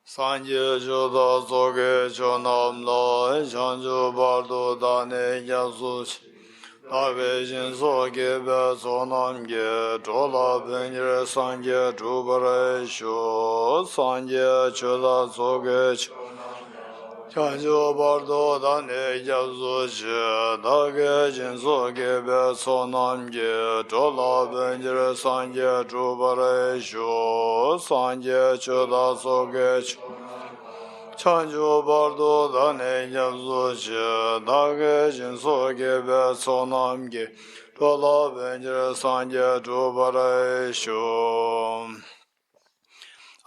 Sanje Joda Zoge Chonam Lo Chanjo Bardo Dane Yazuch Dage Jinso Gebe Sonam Ge Chola Benjire Sanje Chubare Sho Sanje Choda Zoge Chanjo Bardo Dane Yazuch Dage Jinso Gebe Sonam Ge Chola Benjire Sanje Chubare Sho Sanje Choda Zoge Chanjo Bardo Dane Yabzuchi Dage Jinso Gebe Sonamgi Tola Benjire Sanje Jubare Sho.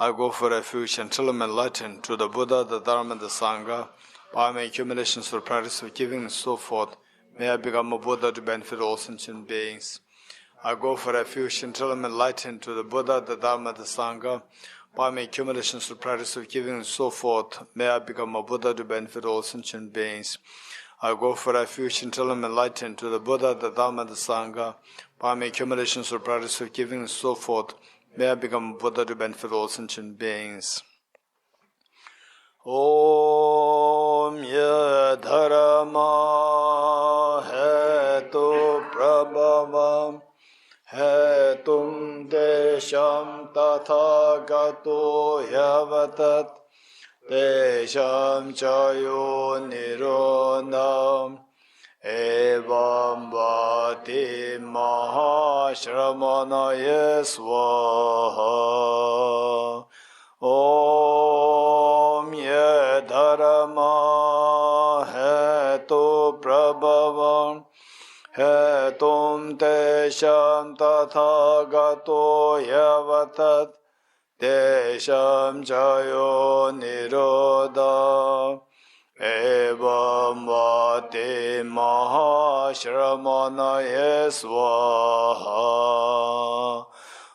I go for refuge until I'm enlightened to the Buddha, the Dharma, and the Sangha. By my accumulations for practice of giving and so forth, may I become a Buddha to benefit all sentient beings. I go for refuge until I'm enlightened to the Buddha, the Dharma, the Sangha. By my accumulations to practice of giving and so forth, may I become a Buddha to benefit all sentient beings. I go for refuge until I'm enlightened to the Buddha, the Dharma, the Sangha. By my accumulations to practice of giving and so forth, may I become a Buddha to benefit all sentient beings. Om Ye Dharma Hetu Prabhavam Hetum Desham Tathagato Yavatat Desham Chayo Nirodham Evam Bhati Mahashramanaya Swaha. Om Ye Dharma Hetu Prabhavam Hetum Desham Tathagato Yavatat Desham Chayo Nirodha Evam Vati Mahashramanaya Swaha.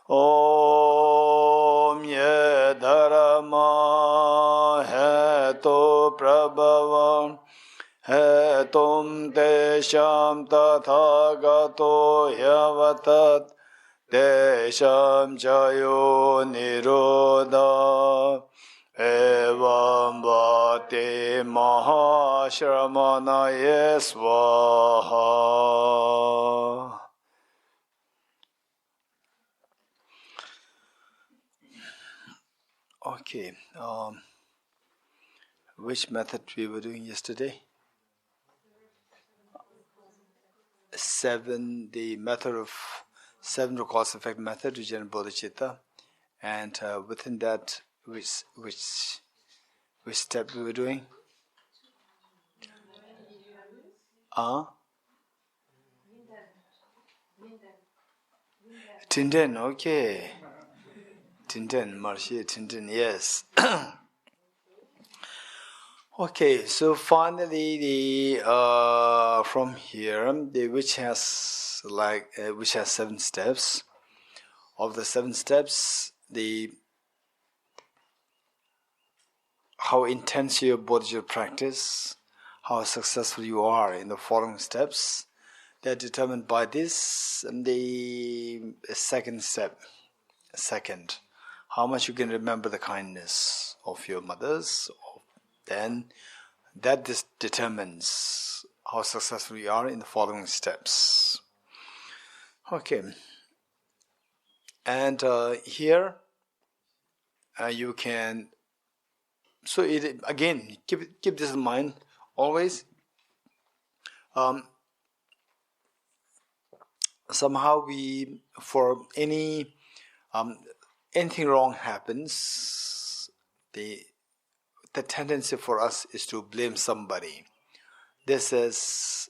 Om Ye Dharma Hetu Prabhavam Hetum Desham Tathagato Yavatat Desham Chayo Nirodha Evam Bhati Mahashramanaya Swaha. Okay, which method we were doing yesterday? 7, the method of 7 cause effect method to generate bodhicitta, and within that, which step we were doing? Tinden, okay. Tinden, Marcia Tinden, yes. Okay, so finally, from here, which has 7 steps. Of the 7 steps, how intense your bodhicitta practice, how successful you are in the following steps, they're determined by this. And the second step, how much you can remember the kindness of your mothers. Then that determines how successful you are in the following steps. Okay. And here you can, so it, again, keep this in mind always. Somehow for anything wrong happens, the tendency for us is to blame somebody. This is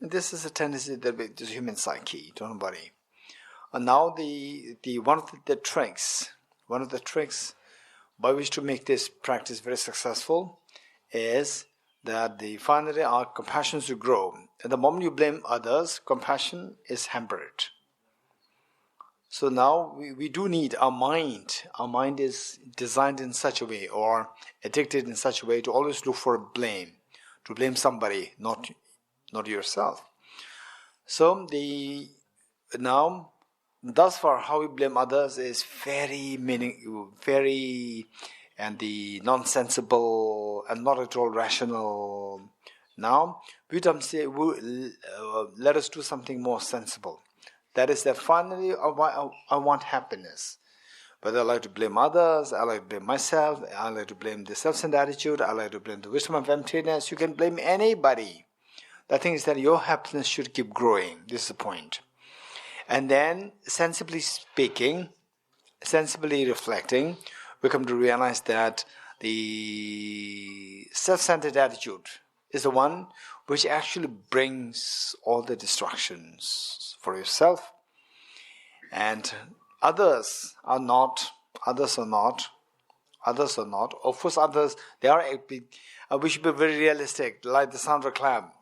a tendency that is human psyche. Don't worry. And now the one of the tricks by which to make this practice very successful is that finally our compassion should grow. At the moment you blame others, compassion is hampered. So now we do need our mind. Our mind is designed in such a way, or addicted in such a way, to always look for blame, to blame somebody, not yourself. So thus far, how we blame others is very and the nonsensible and not at all rational. Now, Buddha say, let us do something more sensible. That is that finally I want happiness. Whether I like to blame others, I like to blame myself, I like to blame the self-centered attitude, I like to blame the wisdom of emptiness, you can blame anybody. The thing is that your happiness should keep growing. This is the point. And then, sensibly speaking, sensibly reflecting, we come to realize that the self-centered attitude is the one which actually brings all the distractions for yourself. And others are not. Of course, others, they are. We should be very realistic, like the sound of a clap.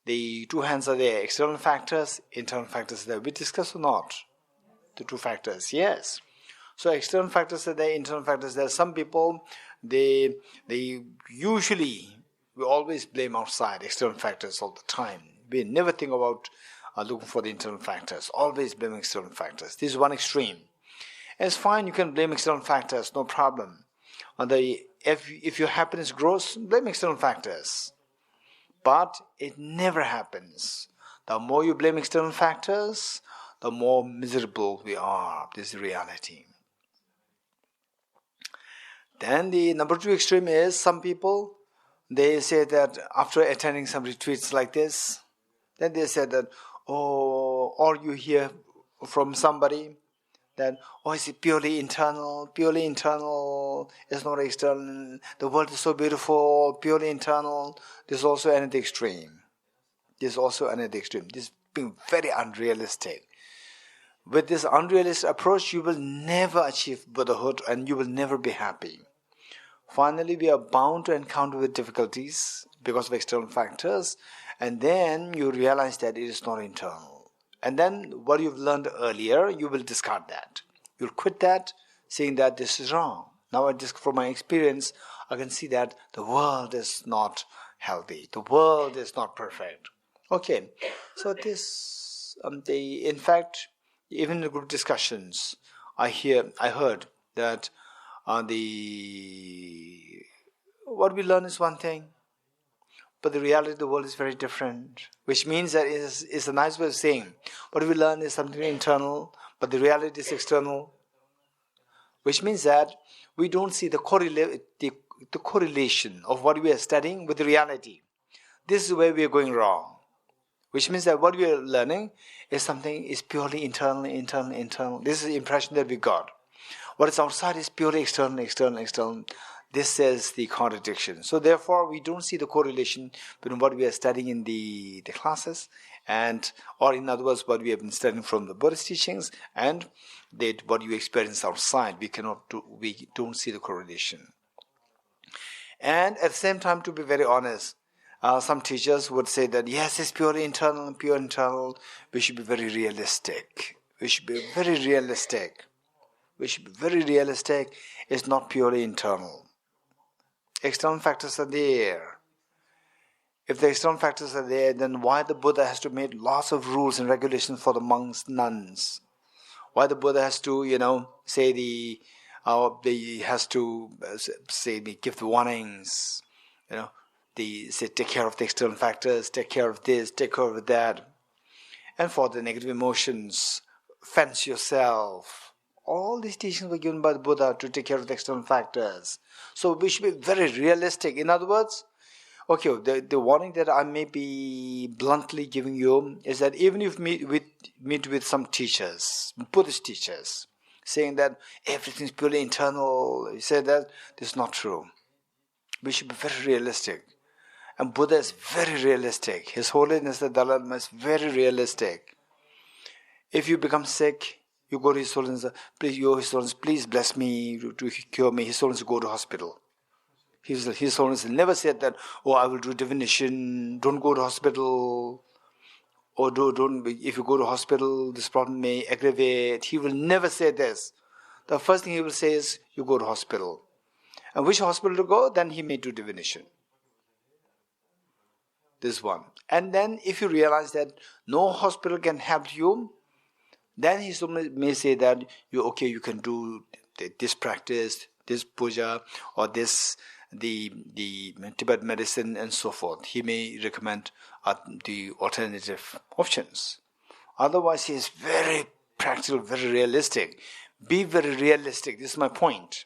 The two hands are there. External factors, internal factors are there. We discuss or not? The two factors, yes. So external factors are there, internal factors are there. Some people, they usually, we always blame outside external factors all the time. We never think about looking for the internal factors. Always blame external factors. This is one extreme. And it's fine, you can blame external factors, no problem. If your happiness grows, blame external factors. But it never happens. The more you blame external factors, the more miserable we are. This is the reality. Then the number two extreme is some people, they say that after attending some retreats like this, then they say that, or you hear from somebody that, it's purely internal, it's not external, the world is so beautiful, purely internal. This is also another extreme. This is being very unrealistic. With this unrealistic approach, you will never achieve Buddhahood and you will never be happy. Finally, we are bound to encounter with difficulties because of external factors, and then you realize that it is not internal. And then what you've learned earlier, you will discard that. You'll quit that, saying that this is wrong. Now, from my experience, I can see that the world is not healthy. The world is not perfect. Okay, so this, in fact, even in the group discussions, I heard that what we learn is one thing, but the reality of the world is very different, which means that it's a nice way of saying what we learn is something internal, but the reality is external, which means that we don't see the correlation of what we are studying with the reality. This is where we are going wrong, which means that what we are learning is something is purely internal. This is the impression that we got. What is outside is purely external. This is the contradiction. So therefore, we don't see the correlation between what we are studying in the classes or in other words, what we have been studying from the Buddhist teachings and what you experience outside. We don't see the correlation. And at the same time, to be very honest, some teachers would say that, yes, it's pure internal. We should be very realistic. It's not purely internal. External factors are there. If the external factors are there, then why the Buddha has to make lots of rules and regulations for the monks, nuns? Why the Buddha has to, give the warnings, say take care of the external factors, take care of this, take care of that. And for the negative emotions, fence yourself. All these teachings were given by the Buddha to take care of the external factors. So we should be very realistic. In other words, the warning that I may be bluntly giving you is that even if you meet with some teachers, Buddhist teachers, saying that everything is purely internal, you say that this is not true. We should be very realistic. And Buddha is very realistic. His Holiness the Dalai Lama is very realistic. If you become sick, you go to His Holiness, please bless me to cure me. His Holiness go to hospital. His Holiness never said that, I will do divination, don't go to hospital, or don't. If you go to hospital, this problem may aggravate. He will never say this. The first thing he will say is, you go to hospital. And which hospital to go? Then he may do divination. This one. And then if you realize that no hospital can help you, Then he may say that you can do this practice, this puja, or this the Tibet medicine and so forth. He may recommend the alternative options. Otherwise, he is very practical, very realistic. Be very realistic. This is my point.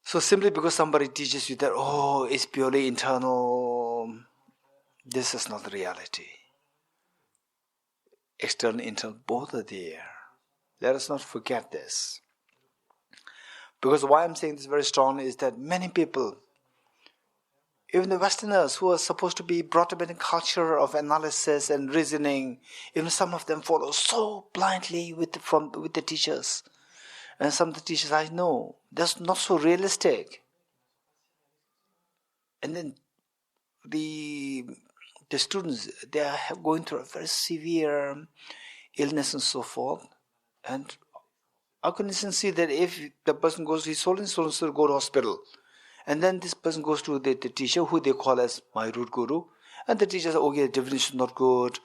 So simply because somebody teaches you that, it's purely internal, this is not the reality. External, internal, both are there. Let us not forget this. Because why I'm saying this very strongly is that many people, even the Westerners who are supposed to be brought up in a culture of analysis and reasoning, even some of them follow so blindly with the teachers. And some of the teachers I know, that's not so realistic. And then the students, they are going through a very severe illness and so forth. And how can you see that if the person goes, he's soul and soul go to hospital. And then this person goes to the teacher, who they call as my root guru. And the teacher says, okay, the definition is not good.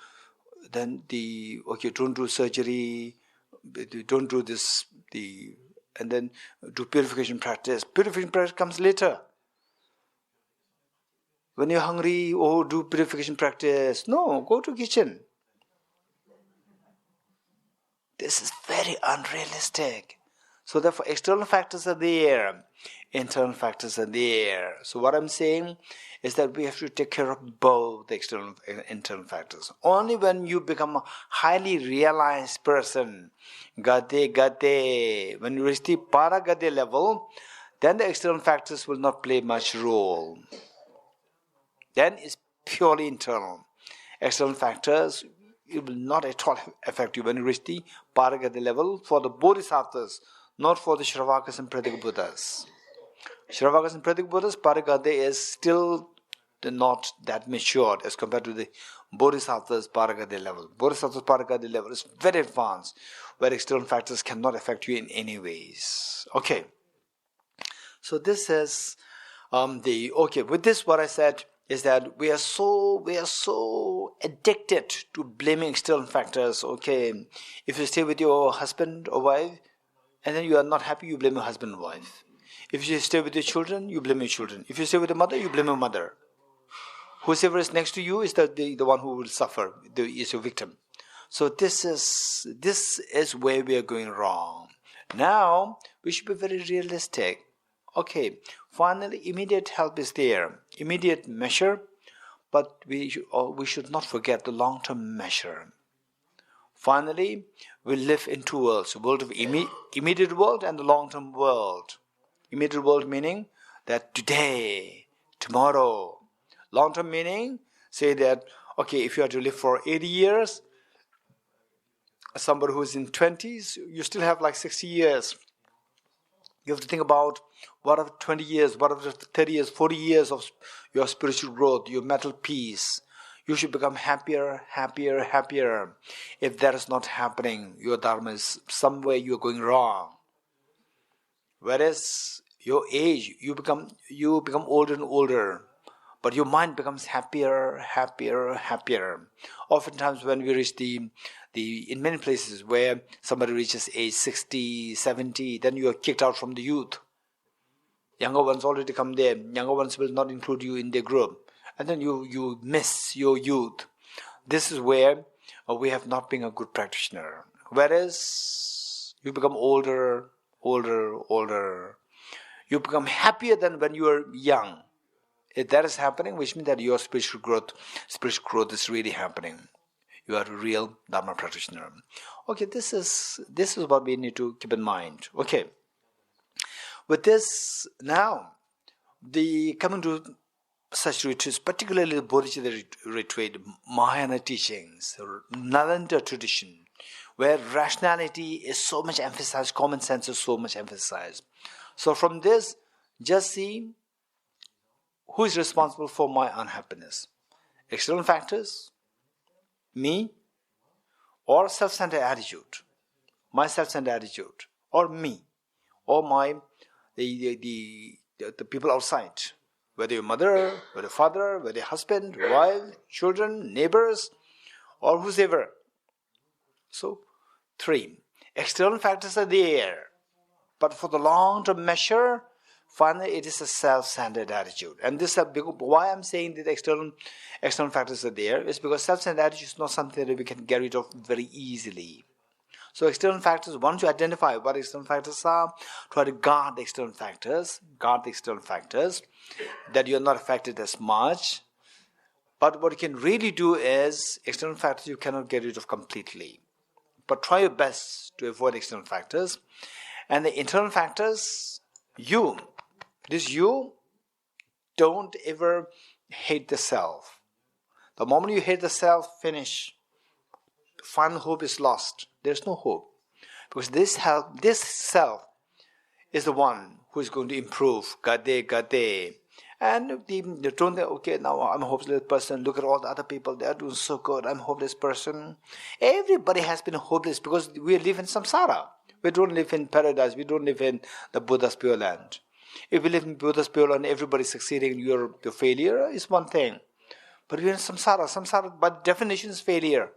Then don't do surgery. Don't do this, and then do purification practice. Purification practice comes later. When you're hungry, do purification practice. No, go to kitchen. This is very unrealistic. So therefore, external factors are there. Internal factors are there. So what I'm saying is that we have to take care of both the external and internal factors. Only when you become a highly realized person, gate, when you reach the para-gate level, then the external factors will not play much role. Then it's purely internal. External factors, it will not at all affect you when you reach the para-gate level for the Bodhicittas, not for the Shravakas and Pratik Buddhas. Shravakas and Pratik Buddhas, para-gate is still not that matured as compared to the Bodhisattva's para-gate level. Bodhisattva's para-gate level is very advanced, where external factors cannot affect you in any ways. Okay. So this is with this what I said is that we are so addicted to blaming external factors. Okay, if you stay with your husband or wife, and then you are not happy, you blame your husband or wife. If you stay with your children, you blame your children. If you stay with your mother, you blame your mother. Whoever is next to you is the one who will suffer, is your victim. So this is where we are going wrong. Now, we should be very realistic. Okay, finally, immediate help is there. Immediate measure, but we should not forget the long-term measure. Finally, we live in two worlds, the world of immediate world and the long-term world. Immediate world meaning that today, tomorrow. Long-term meaning, say that, okay, if you are to live for 80 years, somebody who is in 20s, you still have like 60 years. You have to think about what are 20 years, what are 30 years, 40 years of your spiritual growth, your mental peace. You should become happier, happier, happier. If that is not happening, your dharma is somewhere you are going wrong. Whereas your age, you become older and older, but your mind becomes happier, happier, happier. Oftentimes when we reach in many places where somebody reaches age 60, 70, then you are kicked out from the youth. Younger ones already come there. Younger ones will not include you in their group. And then you miss your youth. This is where we have not been a good practitioner. Whereas you become older, you become happier than when you were young. If that is happening, which means that your spiritual growth is really happening. You are a real Dharma practitioner. Okay, this is what we need to keep in mind. Okay. With this, now, coming to such retreats, particularly the Bodhicitta retreat, Mahayana teachings, Nalanda tradition, where rationality is so much emphasized, common sense is so much emphasized. So from this, just see who is responsible for my unhappiness. External factors, me, or self-centered attitude, my self-centered attitude, or me, or the people outside, whether your mother, whether father, whether husband, wife, children, neighbors, or whosoever. So, 3. External factors are there, but for the long-term measure, finally it is a self-centered attitude. And this is why I'm saying that external factors are there is because self-centered attitude is not something that we can get rid of very easily. So external factors, once you identify what external factors are, try to guard the external factors, that you're not affected as much. But what you can really do is, external factors you cannot get rid of completely. But try your best to avoid external factors. And the internal factors, you don't ever hate the self. The moment you hate the self, finish. Final hope is lost. There's no hope. Because this self is the one who is going to improve. Gade. And they don't think, okay, now I'm a hopeless person. Look at all the other people. They are doing so good. I'm a hopeless person. Everybody has been hopeless because we live in samsara. We don't live in paradise. We don't live in the Buddha's pure land. If we live in Buddha's pure land, everybody's succeeding. Your failure is one thing. But we're in samsara. Samsara, by definition, is failure.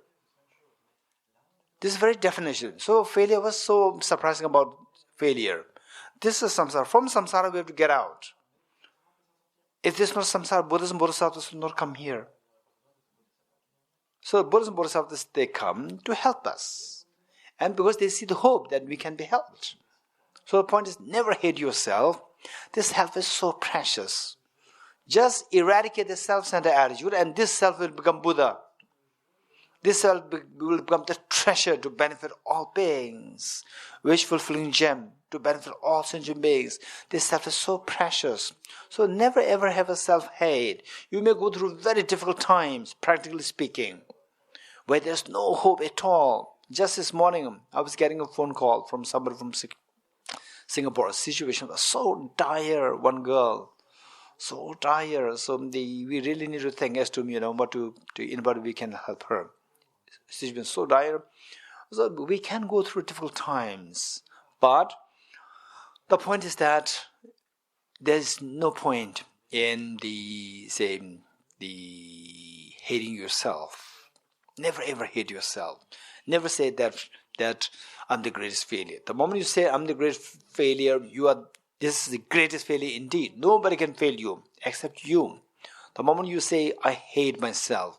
This is very definition. So failure was so surprising about failure. This is samsara. From samsara we have to get out. If this is not samsara, Buddhas and Bodhisattas will not come here. So Buddhas and Bodhisattas, they come to help us. And because they see the hope that we can be helped. So the point is, never hate yourself. This help is so precious. Just eradicate the self-centered attitude and this self will become Buddha. This self will become the treasure to benefit all beings. Wish-fulfilling gem to benefit all sentient beings. This self is so precious. So never ever have a self-hate. You may go through very difficult times, practically speaking, where there's no hope at all. Just this morning, I was getting a phone call from somebody from Singapore. A situation was so dire, one girl. So dire. So we really need to think as to, what to anybody we can help her. She's been so dire. So we can go through difficult times. But the point is that there's no point in the hating yourself. Never ever hate yourself. Never say that I'm the greatest failure. The moment you say I'm the greatest failure, this is the greatest failure indeed. Nobody can fail you except you. The moment you say I hate myself,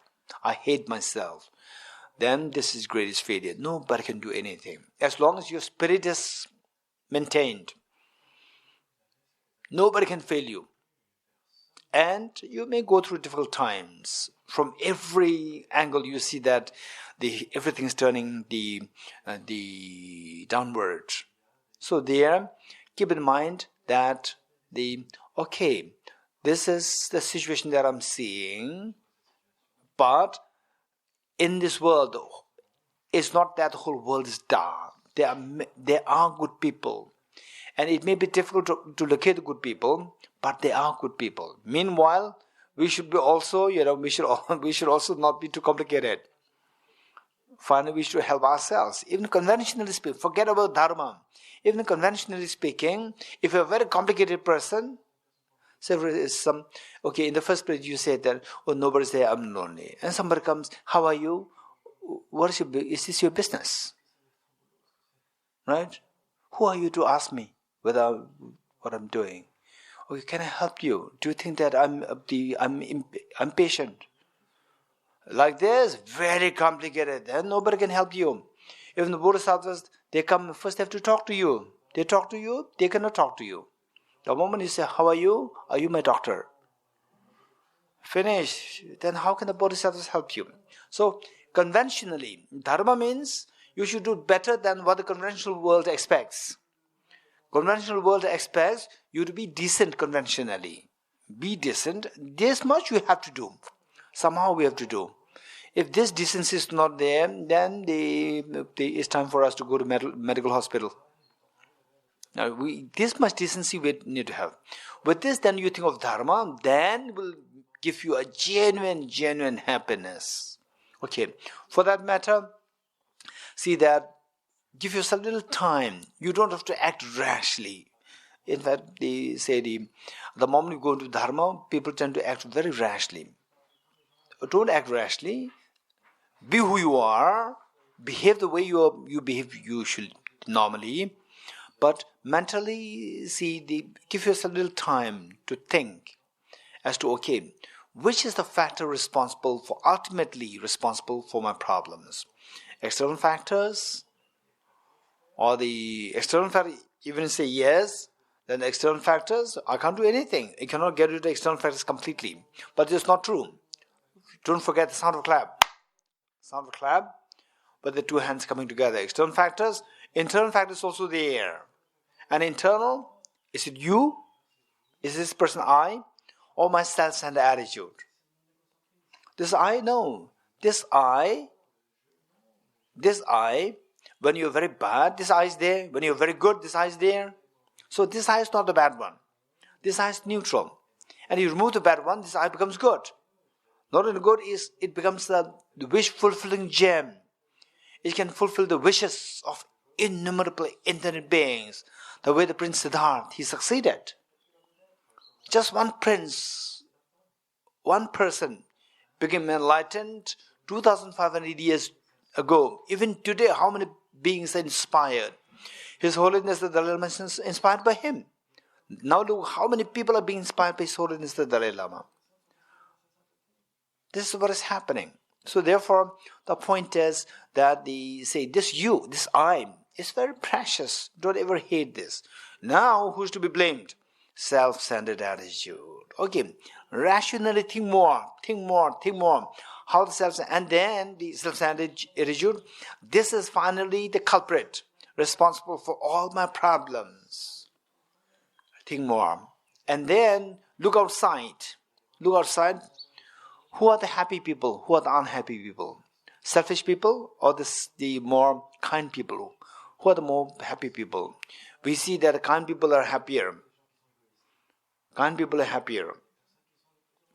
then this is greatest failure. Nobody can do anything. As long as your spirit is maintained, nobody can fail you. And you may go through difficult times. From every angle you see that everything is turning the downward. So there, keep in mind that this is the situation that I'm seeing, but in this world, it's not that the whole world is dark. There are good people. And it may be difficult to locate the good people, but they are good people. Meanwhile, we should be also, we should also not be too complicated. Finally, we should help ourselves. Even conventionally speaking, forget about dharma. Even conventionally speaking, if you're a very complicated person, in the first place you say that, nobody's there, I'm lonely. And somebody comes, how are you? Is this your business? Right? Who are you to ask me what I'm doing? Okay, can I help you? Do you think that I'm patient? Like this, very complicated. Then nobody can help you. Even the Bodhisattas, they come first have to talk to you. They talk to you, they cannot talk to you. The moment you say, how are you? Are you my doctor? Finish. Then how can the Bodhisattas help you? So, conventionally, dharma means you should do better than what the conventional world expects. Conventional world expects you to be decent conventionally. Be decent. This much you have to do. Somehow we have to do. If this decency is not there, then it's time for us to go to medical hospital. Now, this much decency we need to have. With this, then you think of dharma, then will give you a genuine happiness. Okay, for that matter, see that, give yourself a little time. You don't have to act rashly. In fact, they say the moment you go into dharma, people tend to act very rashly. Don't act rashly. Be who you are. behave the way you behave usually normally, but mentally give yourself a little time to think as to, okay, which is the factor ultimately responsible for my problems? External factors, or the external factor, even say yes, then the external factors, I can't do anything. I cannot get rid of the external factors completely. But it's not true. Don't forget the sound of clap. Sound of clap, but the two hands coming together. External factors, internal factors also there. And internal, is it you? Is this person I? Or my self-centered attitude? This I, no. This I, when you're very bad, this I is there. When you're very good, this I is there. So this I is not the bad one. This I is neutral. And you remove the bad one, this I becomes good. Not only good, it becomes the wish-fulfilling gem. It can fulfill the wishes of innumerable infinite beings. The way the Prince Siddhartha, he succeeded. Just one prince, one person became enlightened 2,500 years ago. Even today, how many beings are inspired? His Holiness the Dalai Lama is inspired by him. Now look how many people are being inspired by His Holiness the Dalai Lama. This is what is happening. So therefore, the point is that this you, this I, is very precious. Don't ever hate this. Now, who's to be blamed? Self-centered attitude. Okay, rationally think more. How and then the self-centered attitude, this is finally the culprit, responsible for all my problems. Think more. And then look outside. Who are the happy people? Who are the unhappy people? Selfish people or the more kind people? Who are the more happy people? We see that kind people are happier. Kind people are happier.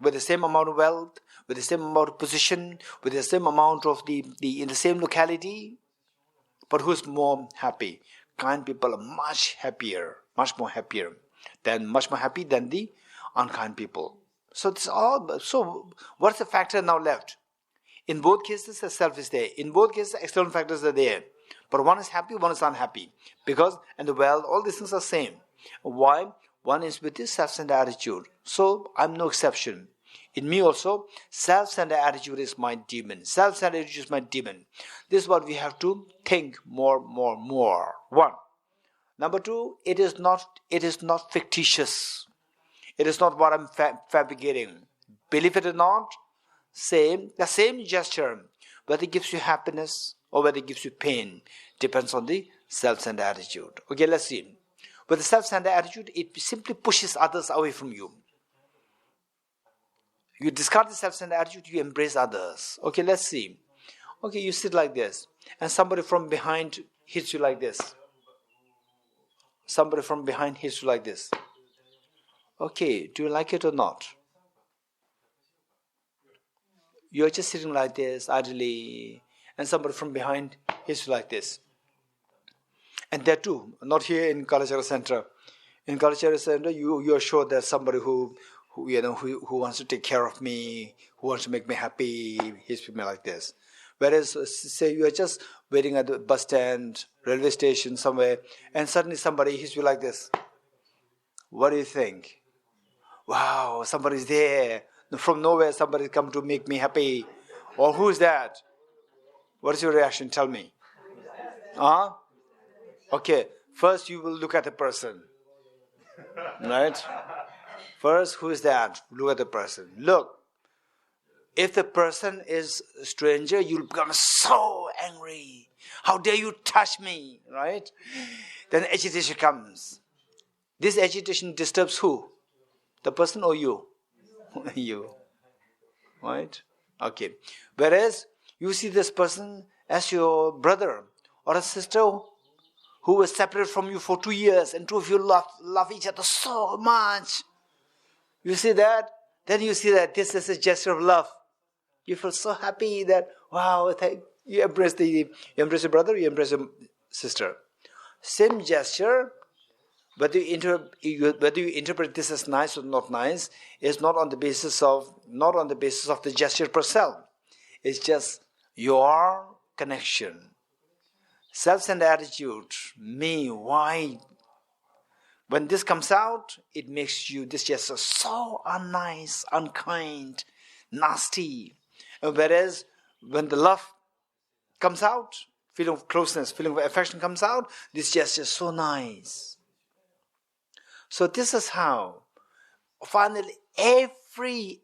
With the same amount of wealth, with the same amount of position, with the same amount of in the same locality. But who's more happy? Kind people are much happier, much more happy than the unkind people. So what's the factor now left? In both cases, the self is there. In both cases, external factors are there. But one is happy, one is unhappy. And the wealth, all these things are same. Why? One is with this self-centered attitude. So I'm no exception. In me also, self-centered attitude is my demon. Self-centered attitude is my demon. This is what we have to think more. One. Number two, it is not fictitious. It is not what I'm fabricating. Believe it or not, the same gesture, whether it gives you happiness or whether it gives you pain, depends on the self-centered attitude. Okay, let's see. With the self-centered attitude, it simply pushes others away from you. You discard the self-centered attitude, you embrace others. Okay, let's see. Okay, you sit like this, and somebody from behind hits you like this. Somebody from behind hits you like this. Okay, do you like it or not? You're just sitting like this, idly, and somebody from behind hits you like this. And that too, not here in Kalachakra Center. In Kalachakra Center, you are sure there's somebody who wants to take care of me, who wants to make me happy, hits me like this. Whereas, say you are just waiting at the bus stand, railway station, somewhere, and suddenly somebody hits you like this. What do you think? Wow, somebody's there. From nowhere, somebody's come to make me happy. Or who is that? What is your reaction? Tell me. Okay, first you will look at the person. Right? First, who is that? Look at the person. Look. If the person is a stranger, you'll become so angry. How dare you touch me? Right? Then agitation comes. This agitation disturbs who? The person or you? You. Right? Okay. Whereas, you see this person as your brother or a sister who was separated from you for 2 years and two of you love each other so much. You see that? Then you see that this is a gesture of love. You feel so happy that, wow, you embrace your brother, you embrace your sister. Same gesture, whether you interpret this as nice or not nice, is not on the basis of the gesture per se. It's just your connection. Self-centered attitude, me, why? When this comes out, it makes you, this gesture so unnice, unkind, nasty. Whereas when the love comes out, feeling of closeness, feeling of affection comes out, this gesture is so nice. So this is how, finally, every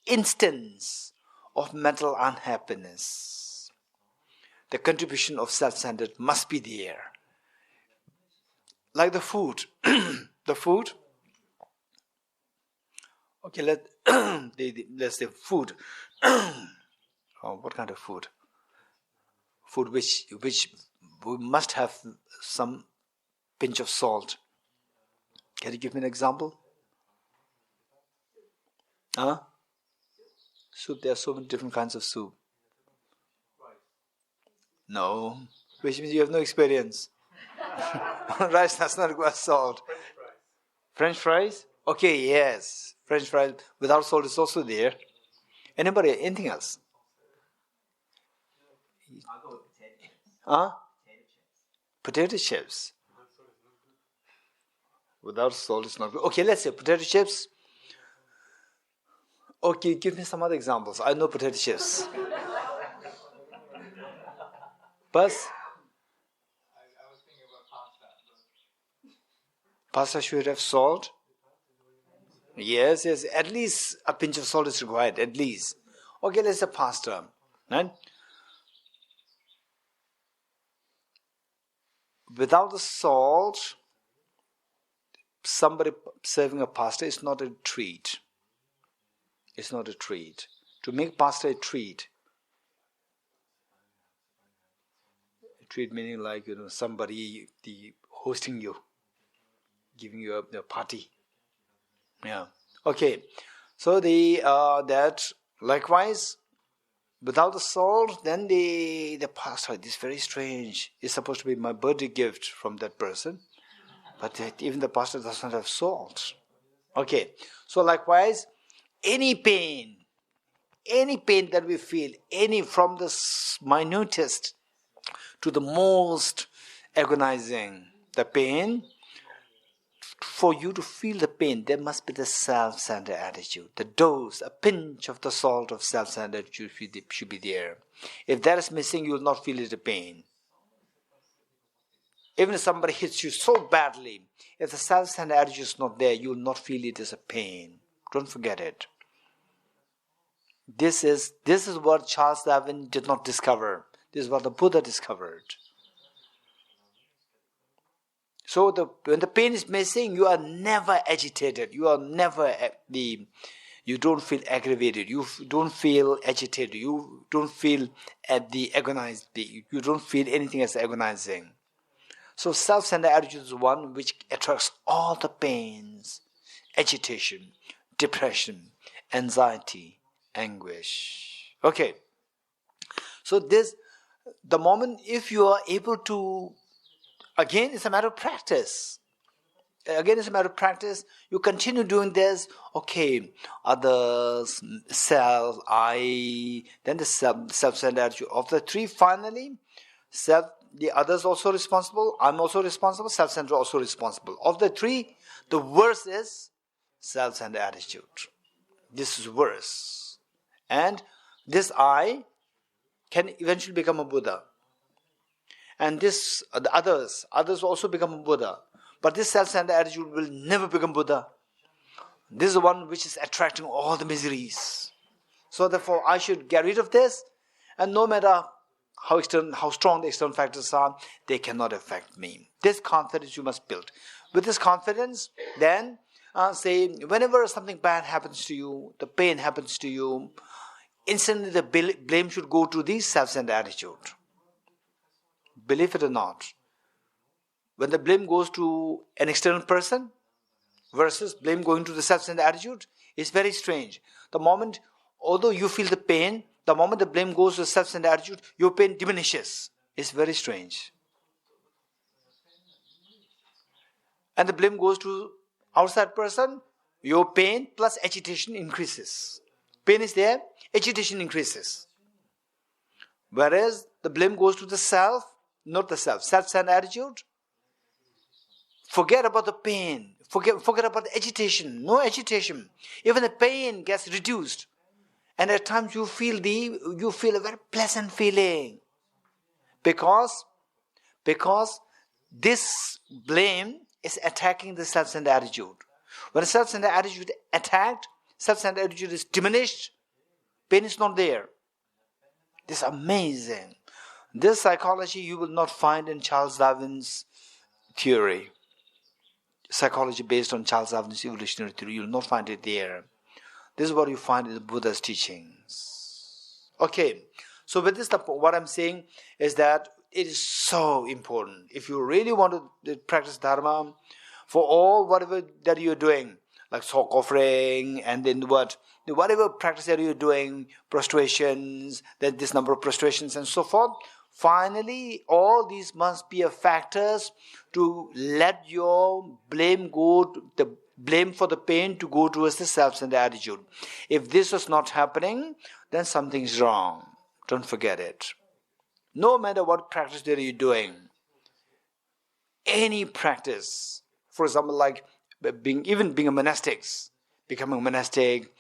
instance of mental unhappiness, the contribution of self-centered must be there. Like the food. The food. Okay, let's say food. What kind of food? Food which we must have some pinch of salt. Can you give me an example? Soup. There are so many different kinds of soup. No. Which means you have no experience. Rice does not require salt. French fries? Okay, yes. French fries without salt is also there. Anybody? Anything else? I'll go with potato chips. Potato chips. Without salt is not good. Okay, let's say potato chips. Okay, give me some other examples. I know potato chips. Bus? I was thinking about pasta. Pasta should have salt? Yes, at least a pinch of salt is required, at least. Okay, let's say pasta. Right? Without the salt, somebody serving a pasta is not a treat. It's not a treat. To make pasta a treat meaning like, somebody hosting you, giving you a party. Yeah. Okay. So that likewise, without the salt, then the pasta, this is very strange. It's supposed to be my birthday gift from that person, but even the pasta does not have salt. Okay. So likewise, any pain that we feel, from the minutest to the most agonizing, the pain, for you to feel the pain, there must be the self-centered attitude. The dose, a pinch of the salt of self-centered attitude should be there. If that is missing, you will not feel the pain. Even if somebody hits you so badly, if the self-centered attitude is not there, you will not feel it as a pain. Don't forget it. This is what Charles Darwin did not discover. This is what the Buddha discovered. So when the pain is missing, you are never agitated. You are never you don't feel aggravated. You don't feel agitated. You don't feel agonized. You don't feel anything as agonizing. So self-centered attitude is one which attracts all the pains, agitation, depression, anxiety, anguish. Okay. So the moment if you are able to, again it's a matter of practice. You continue doing this. Okay, others, self, I, then the self-centered attitude. Of the three, finally, the others also responsible, I'm also responsible, self-centered also responsible. Of the three, the worst is self-centered attitude. This is worse. And this I can eventually become a Buddha. And the others also become a Buddha. But this self-centered attitude will never become Buddha. This is the one which is attracting all the miseries. So therefore, I should get rid of this, and no matter how strong the external factors are, they cannot affect me. This confidence you must build. With this confidence, then, say, whenever something bad happens to you, the pain happens to you, instantly the blame should go to the self-centered attitude. Believe it or not. When the blame goes to an external person versus blame going to the self-centered attitude, it's very strange. The moment, although you feel the pain, the moment the blame goes to the self-centered attitude, your pain diminishes. It's very strange. And the blame goes to outside person, your pain plus agitation increases. Pain is there, agitation increases. Whereas the blame goes to the self, not the self. Self-centered attitude. Forget about the pain. Forget about the agitation. No agitation. Even the pain gets reduced. And at times you feel a very pleasant feeling. Because this blame is attacking the self-centered attitude. When a self-centered attitude is attacked, self-centered attitude is diminished, pain is not there. This is amazing. This psychology you will not find in Charles Darwin's theory. Psychology based on Charles Darwin's evolutionary theory, you will not find it there. This is what you find in the Buddha's teachings. Okay, so with this, what I'm saying is that it is so important. If you really want to practice Dharma, for all whatever that you're doing, like sock offering, and then whatever practice that you're doing, prostrations, then this number of prostrations and so forth, finally, all these must be factors to let your blame the blame for the pain to go towards the self-centered attitude. If this is not happening, then something's wrong. Don't forget it. No matter what practice that you're doing, any practice, for example, like being a monastic, becoming a monastic,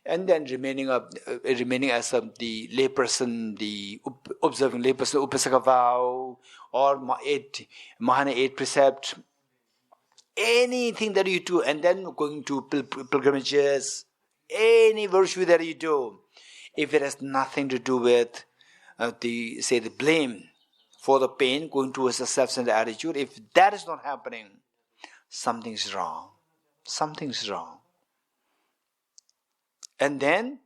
and then remaining as the layperson, the observing layperson, upasaka vow, or Mahana 8 precept, anything that you do, and then going to pilgrimages, any virtue that you do, if it has nothing to do with the blame for the pain going towards a self-centered attitude, if that is not happening, something's wrong. Something's wrong. And then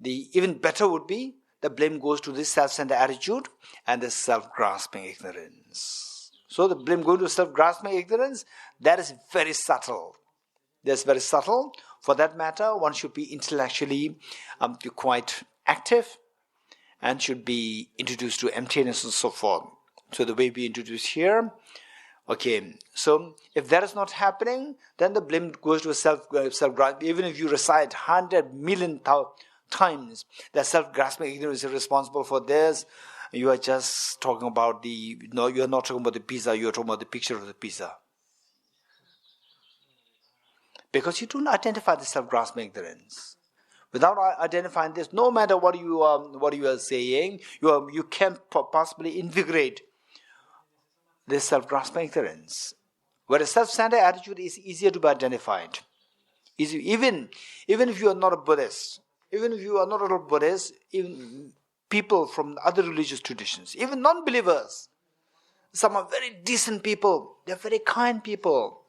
the even better would be the blame goes to this self-centered attitude and the self-grasping ignorance. So the blame going to self-grasping ignorance, that is very subtle. That's very subtle. For that matter, one should be intellectually quite active and should be introduced to emptiness and so forth. So the way we introduce here, okay, so if that is not happening, then the blame goes to a self-grasping. Even if you recite 100 million times that self-grasping ignorance is responsible for this, you are just talking about you are not talking about the pizza, you are talking about the picture of the pizza. Because you don't identify the self-grasping ignorance. Without identifying this, no matter what you are saying, you can't possibly invigorate this self-grasping ignorance. Whereas self-centered attitude is easier to be identified. Even if you are not a Buddhist, even people from other religious traditions, even non-believers, some are very decent people, they're very kind people.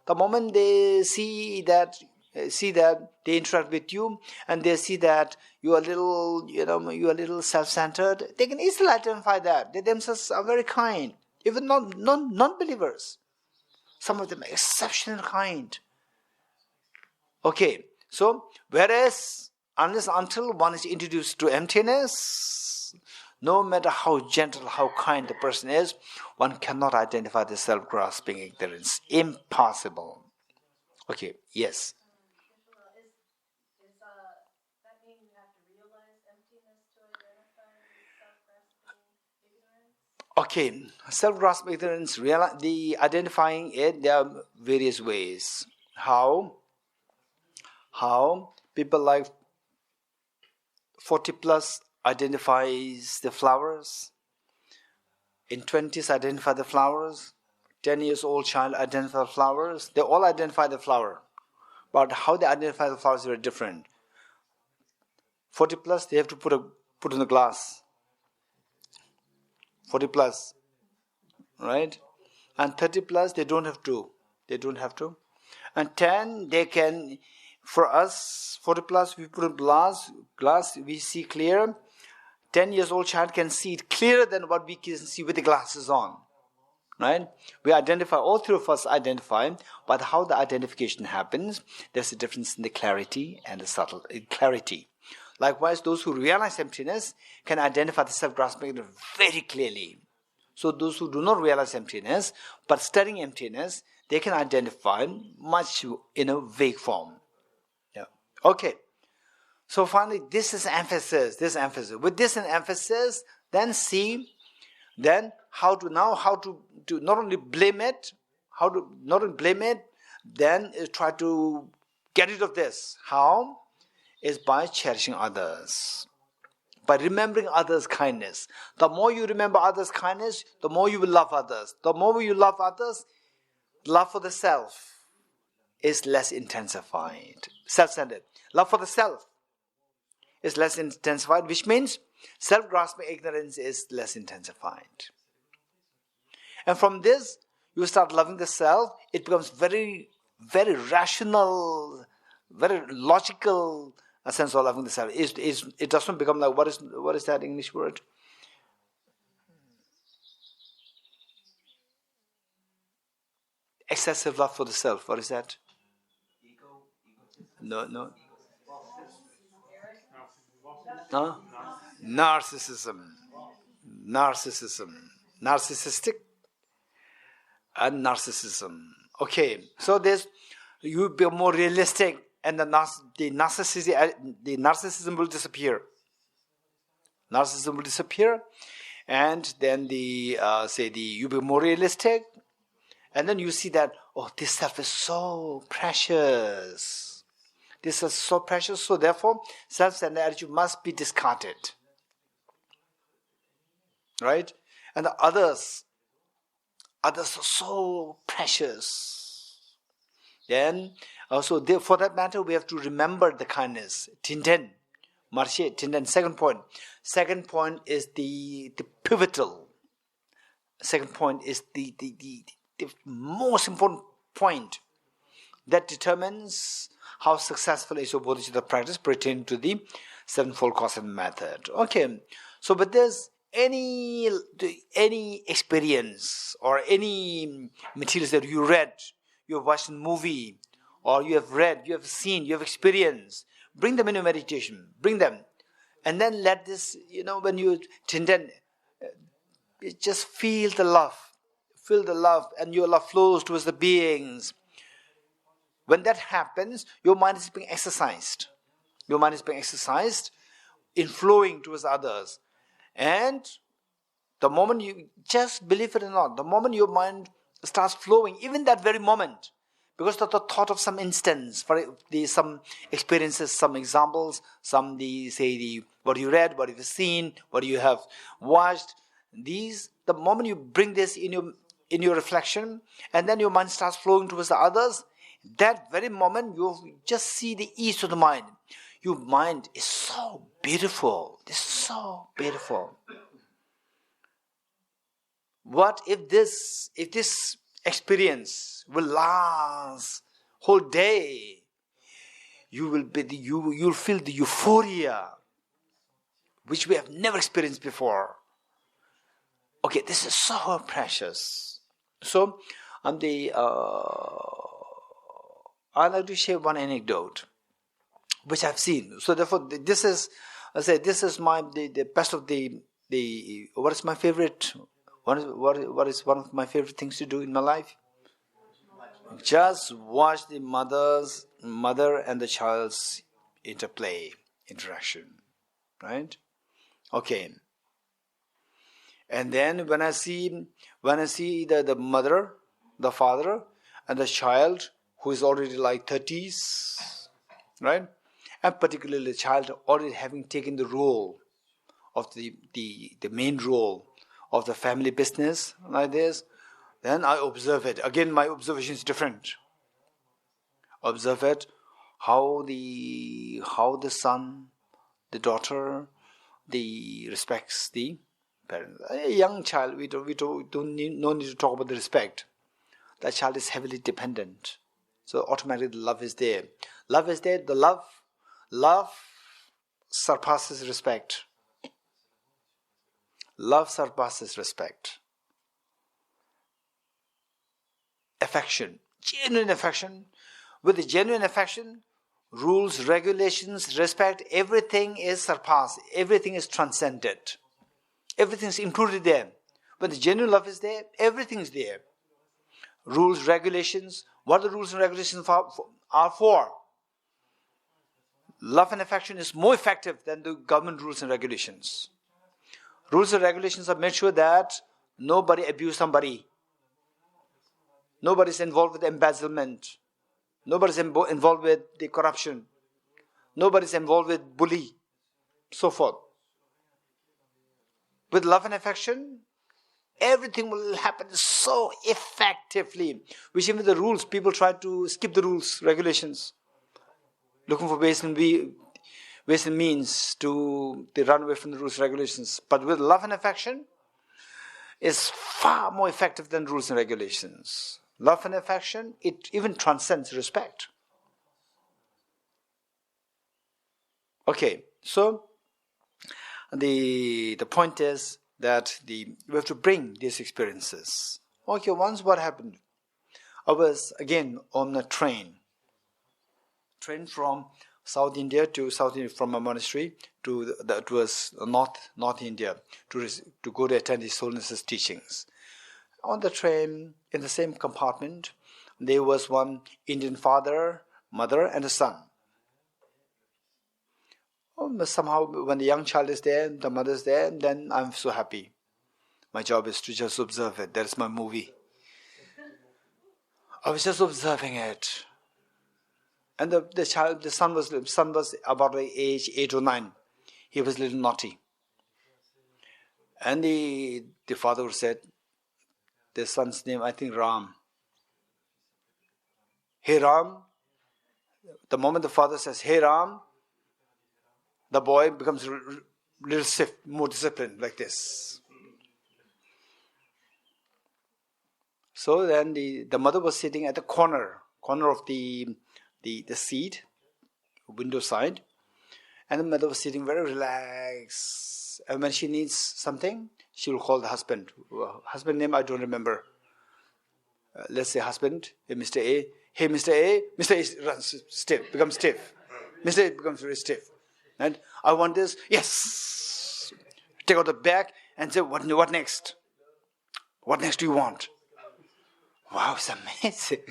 The moment they see that they interact with you and they see that you are a little self-centered, they can easily identify that. They themselves are very kind. Even non-believers. Some of them are exceptionally kind. Okay, so whereas until one is introduced to emptiness, no matter how gentle, how kind the person is, one cannot identify the self-grasping ignorance. Impossible. Okay, yes. That mean you have to realize emptiness to identify self-grasping ignorance? Okay, self-grasping ignorance, identifying it, there are various ways. How people like 40 plus identifies the flowers, in 20s identify the flowers, 10 years old child identify the flowers, they all identify the flower. But how they identify the flowers is very different. 40 plus, they have to put in a glass. 40 plus, right? And 30 plus, they don't have to. And 10, they can, for us, 40 plus, we put in glass, we see clear. 10 years old child can see it clearer than what we can see with the glasses on. Right? We identify, all three of us identify, but how the identification happens, there's a difference in the clarity and the subtle clarity. Likewise, those who realize emptiness can identify the self-grasping very clearly. So those who do not realize emptiness, but studying emptiness, they can identify much in a vague form. Yeah. Okay. So finally, this is emphasis. With this emphasis, then see, then how to not only blame it, then try to get rid of this. How? Is by cherishing others, by remembering others' kindness. The more you remember others' kindness, the more you will love others. The more you love others, love for the self is less intensified. Self-centered. Love for the self is less intensified, which means self-grasping ignorance is less intensified. And from this, you start loving the self. It becomes very, very rational, very logical a sense of loving the self. It doesn't become like, what is that English word? Excessive love for the self. What is that? No. Huh? Narcissism. Narcissistic and narcissism. Okay, so you be more realistic, and the narcissism will disappear. Narcissism will disappear, and then you be more realistic, and then you see that, oh, this self is so precious. This is so precious, so therefore, self-centered attitude must be discarded. Right? And the others are so precious. Then, also, for that matter, we have to remember the kindness. Tinten. Marche, Tinten. Second point. Second point is the pivotal. Second point is the most important point that determines how successful is your Bodhicitta practice pertaining to the sevenfold cause and method. Okay. So, but there's any experience or any materials that you read, you have watched a movie, or you have read, you have seen, you have experienced, bring them into meditation, bring them. And then let this, when you Tinten, just feel the love, and your love flows towards the beings. When that happens, your mind is being exercised. Your mind is being exercised in flowing towards others. And the moment you, just believe it or not, the moment your mind starts flowing, even that very moment, because of the thought of some instance, some experiences, some examples, what you read, what you've seen, what you have watched, the moment you bring this in your reflection, and then your mind starts flowing towards the others, that very moment you just see the ease of the mind. Your mind is so beautiful. It's so beautiful. What if this experience will last whole day? You'll feel the euphoria which we have never experienced before. Okay, this is so precious. So, I'd like to share one anecdote which I've seen. So therefore, this is the best of the what is my favorite? What is one of my favorite things to do in my life? Just watch the mother and the child's interaction, right? Okay. And then when I see the mother, the father, and the child who is already like 30s, right? And particularly the child already having taken the role of the main role of the family business like this, then I observe it. Again, my observation is different. Observe it, how the son, the daughter, respects the parents. A young child, we don't need to talk about the respect. That child is heavily dependent. So automatically the love is there. Love is there. The love surpasses respect. Love surpasses respect. Affection. Genuine affection. With the genuine affection, rules, regulations, respect, everything is surpassed. Everything is transcended. Everything is included there. When the genuine love is there, everything is there. Rules, regulations. What the rules and regulations are for? love and affection is more effective than the government rules and regulations. Rules and regulations have made sure that nobody abuse somebody. Nobody's involved with embezzlement. Nobody's involved with the corruption. Nobody's involved with bully, so forth. With love and affection, everything will happen so effectively. Which even the rules, people try to skip the rules, regulations, looking for ways and means to run away from the rules, regulations. But with love and affection, it's far more effective than rules and regulations. Love and affection, it even transcends respect. Okay, so the point is that we have to bring these experiences. Okay, once what happened? I was again on a train from South India from a monastery to that was North India to go to attend His Holiness's teachings. On the train, in the same compartment, there was one Indian father, mother, and a son. Somehow, when the young child is there, the mother is there, then I'm so happy. My job is to just observe it. That is my movie. I was just observing it. And the son was about the age 8 or 9. He was a little naughty. And the father said, the son's name, I think Ram. Hey Ram. The moment the father says, hey Ram, the boy becomes a little stiff, more disciplined, like this. So then the mother was sitting at the corner of the seat, window side, and the mother was sitting very relaxed. And when she needs something, she will call the husband. Husband name I don't remember. Let's say husband, Mr. A. Hey, Mr. A. Mr. A runs stiff, becomes stiff. Mr. A becomes very stiff. And I want this. Yes. Take out the bag and say, what next? What next do you want? Wow, it's amazing.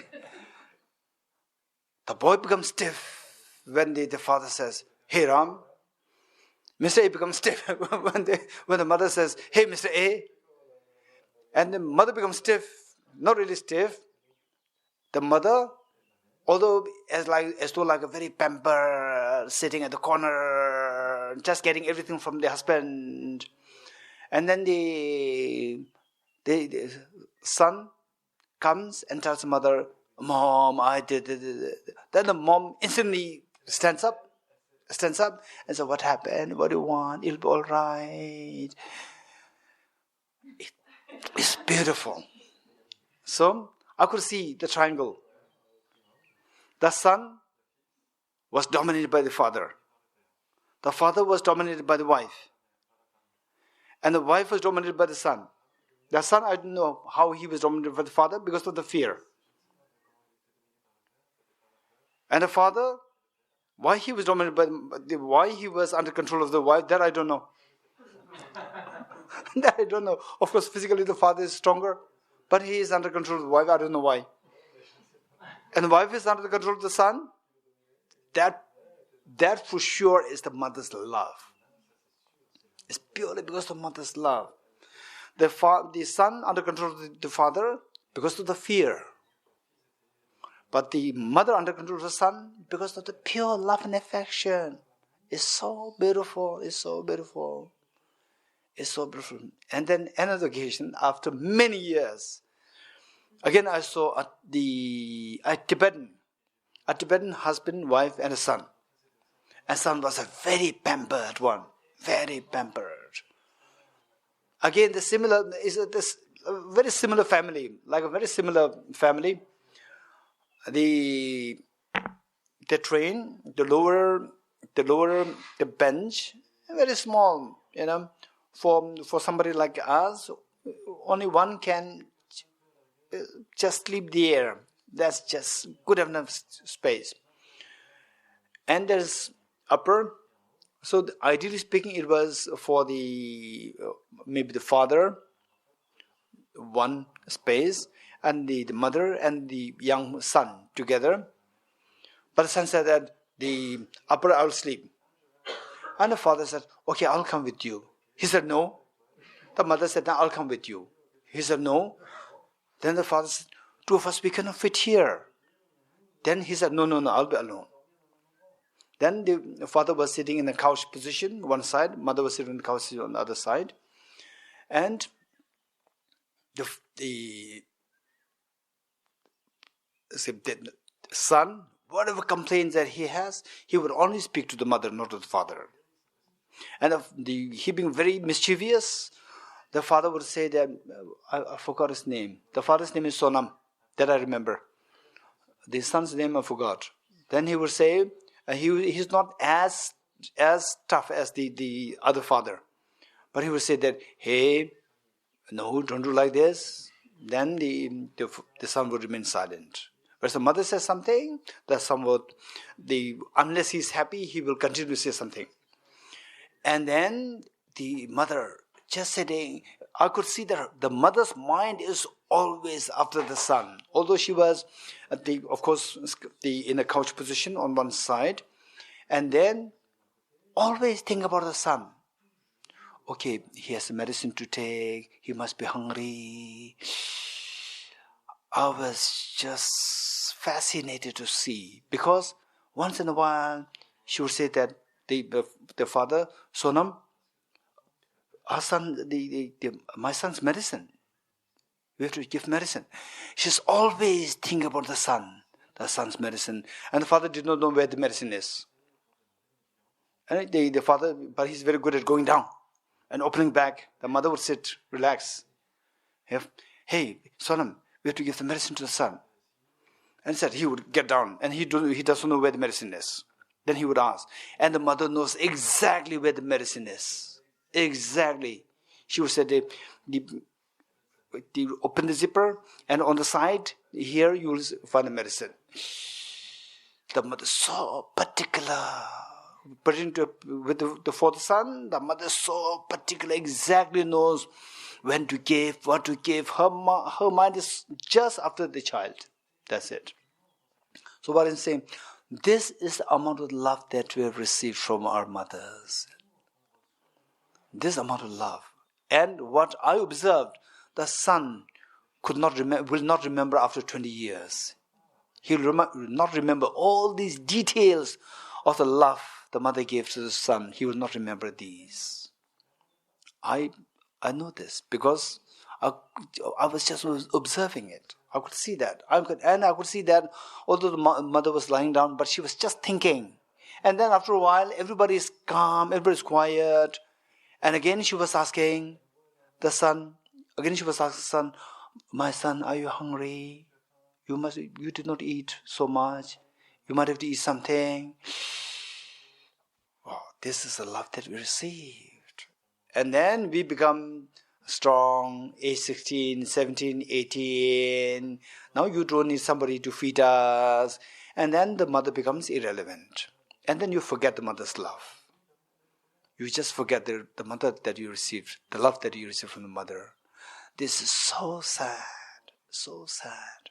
The boy becomes stiff when the father says, hey Ram. Mr. A becomes stiff when the mother says, hey Mr. A. And the mother becomes stiff, not really stiff. The mother, although as though like a very pampered, sitting at the corner, just getting everything from the husband. And then the son comes and tells the mother, Mom, I did. Then the mom instantly stands up and says, what happened? What do you want? It'll be all right. It's beautiful. So I could see the triangle. The son was dominated by the father. The father was dominated by the wife. And the wife was dominated by the son. The son, I don't know how he was dominated by the father because of the fear. And the father, why he was dominated by why he was under control of the wife, that I don't know. That I don't know. Of course, physically the father is stronger, but he is under control of the wife. I don't know why. And the wife is under the control of the son. That for sure is the mother's love. It's purely because of the mother's love. The son under control of the father because of the fear. But the mother under control of the son because of the pure love and affection. It's so beautiful. It's so beautiful. It's so beautiful. And then another occasion, after many years, again I saw a Tibetan husband, wife, and a son. And son was a very pampered one. Very pampered. Again, a very similar family, like a very similar family. The train, the bench, very small, for somebody like us, only one can just sleep there. That's just good enough space. And there's upper. So ideally speaking, it was for maybe the father, one space, and the mother and the young son together. But the son said that, the upper, I'll sleep. And the father said, okay, I'll come with you. He said, no. The mother said, no, I'll come with you. He said, no. Then the father said, two of us, we cannot fit here. Then he said, no, I'll be alone. Then the father was sitting in the couch position, one side. Mother was sitting in the couch position on the other side. And the son, whatever complaints that he has, he would only speak to the mother, not to the father. And he being very mischievous, the father would say that, I forgot his name. The father's name is Sonam, that I remember. The son's name I forgot. Then he would say, he's not as tough as the other father. But he would say that, hey, no, don't do like this. Then the son would remain silent. Whereas the mother says something, the son would, unless he's happy, he will continue to say something. And then the mother just sitting, I could see that the mother's mind is always after the son. Although she was, in a couch position on one side, and then always think about the son. Okay, he has medicine to take, he must be hungry. I was just fascinated to see, because once in a while she would say that the father, Sonam, our son, my son's medicine. We have to give medicine. She's always thinking about the son's medicine. And the father did not know where the medicine is. And the father, but he's very good at going down and opening back. The mother would sit, relax. Hey, Sonam, we have to give the medicine to the son. And said he would get down, and he doesn't know where the medicine is. Then he would ask. And the mother knows exactly where the medicine is. Exactly. She would say, open the zipper, and on the side, here you will find the medicine. The mother is so particular. But for the son, the mother is so particular, exactly knows when to give, what to give. Her mind is just after the child. That's it. So what I'm saying, this is the amount of love that we have received from our mothers. This amount of love. And what I observed, the son will not remember after 20 years. He will not remember all these details of the love the mother gave to the son. He will not remember these. I know this because I was just observing it. I could see that. I could see that although the mother was lying down, but she was just thinking. And then after a while, everybody is calm, everybody is quiet. And again she was asking the son, my son, are you hungry? You did not eat so much. You might have to eat something. Oh, this is the love that we received. And then we become strong, age 16, 17, 18. Now you don't need somebody to feed us. And then the mother becomes irrelevant. And then you forget the mother's love. You just forget the mother that you received, the love that you received from the mother. This is so sad, so sad.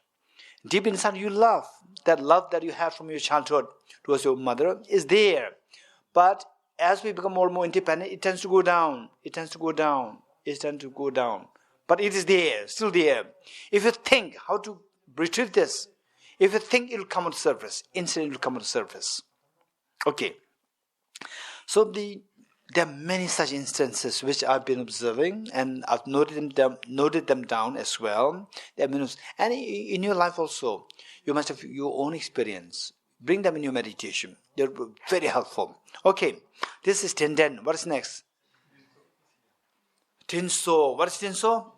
Deep inside you love. That love that you had from your childhood towards your mother is there. But as we become more and more independent, it tends to go down. But it is there, still there. If you think how to retrieve this, if you think it will come on the surface, instantly it will come on the surface. Okay. So there are many such instances which I've been observing, and I've noted them down as well. And in your life also, you must have your own experience. Bring them in your meditation. They're very helpful. Okay, this is Tenden. What is next? Tinso. What is Tinso?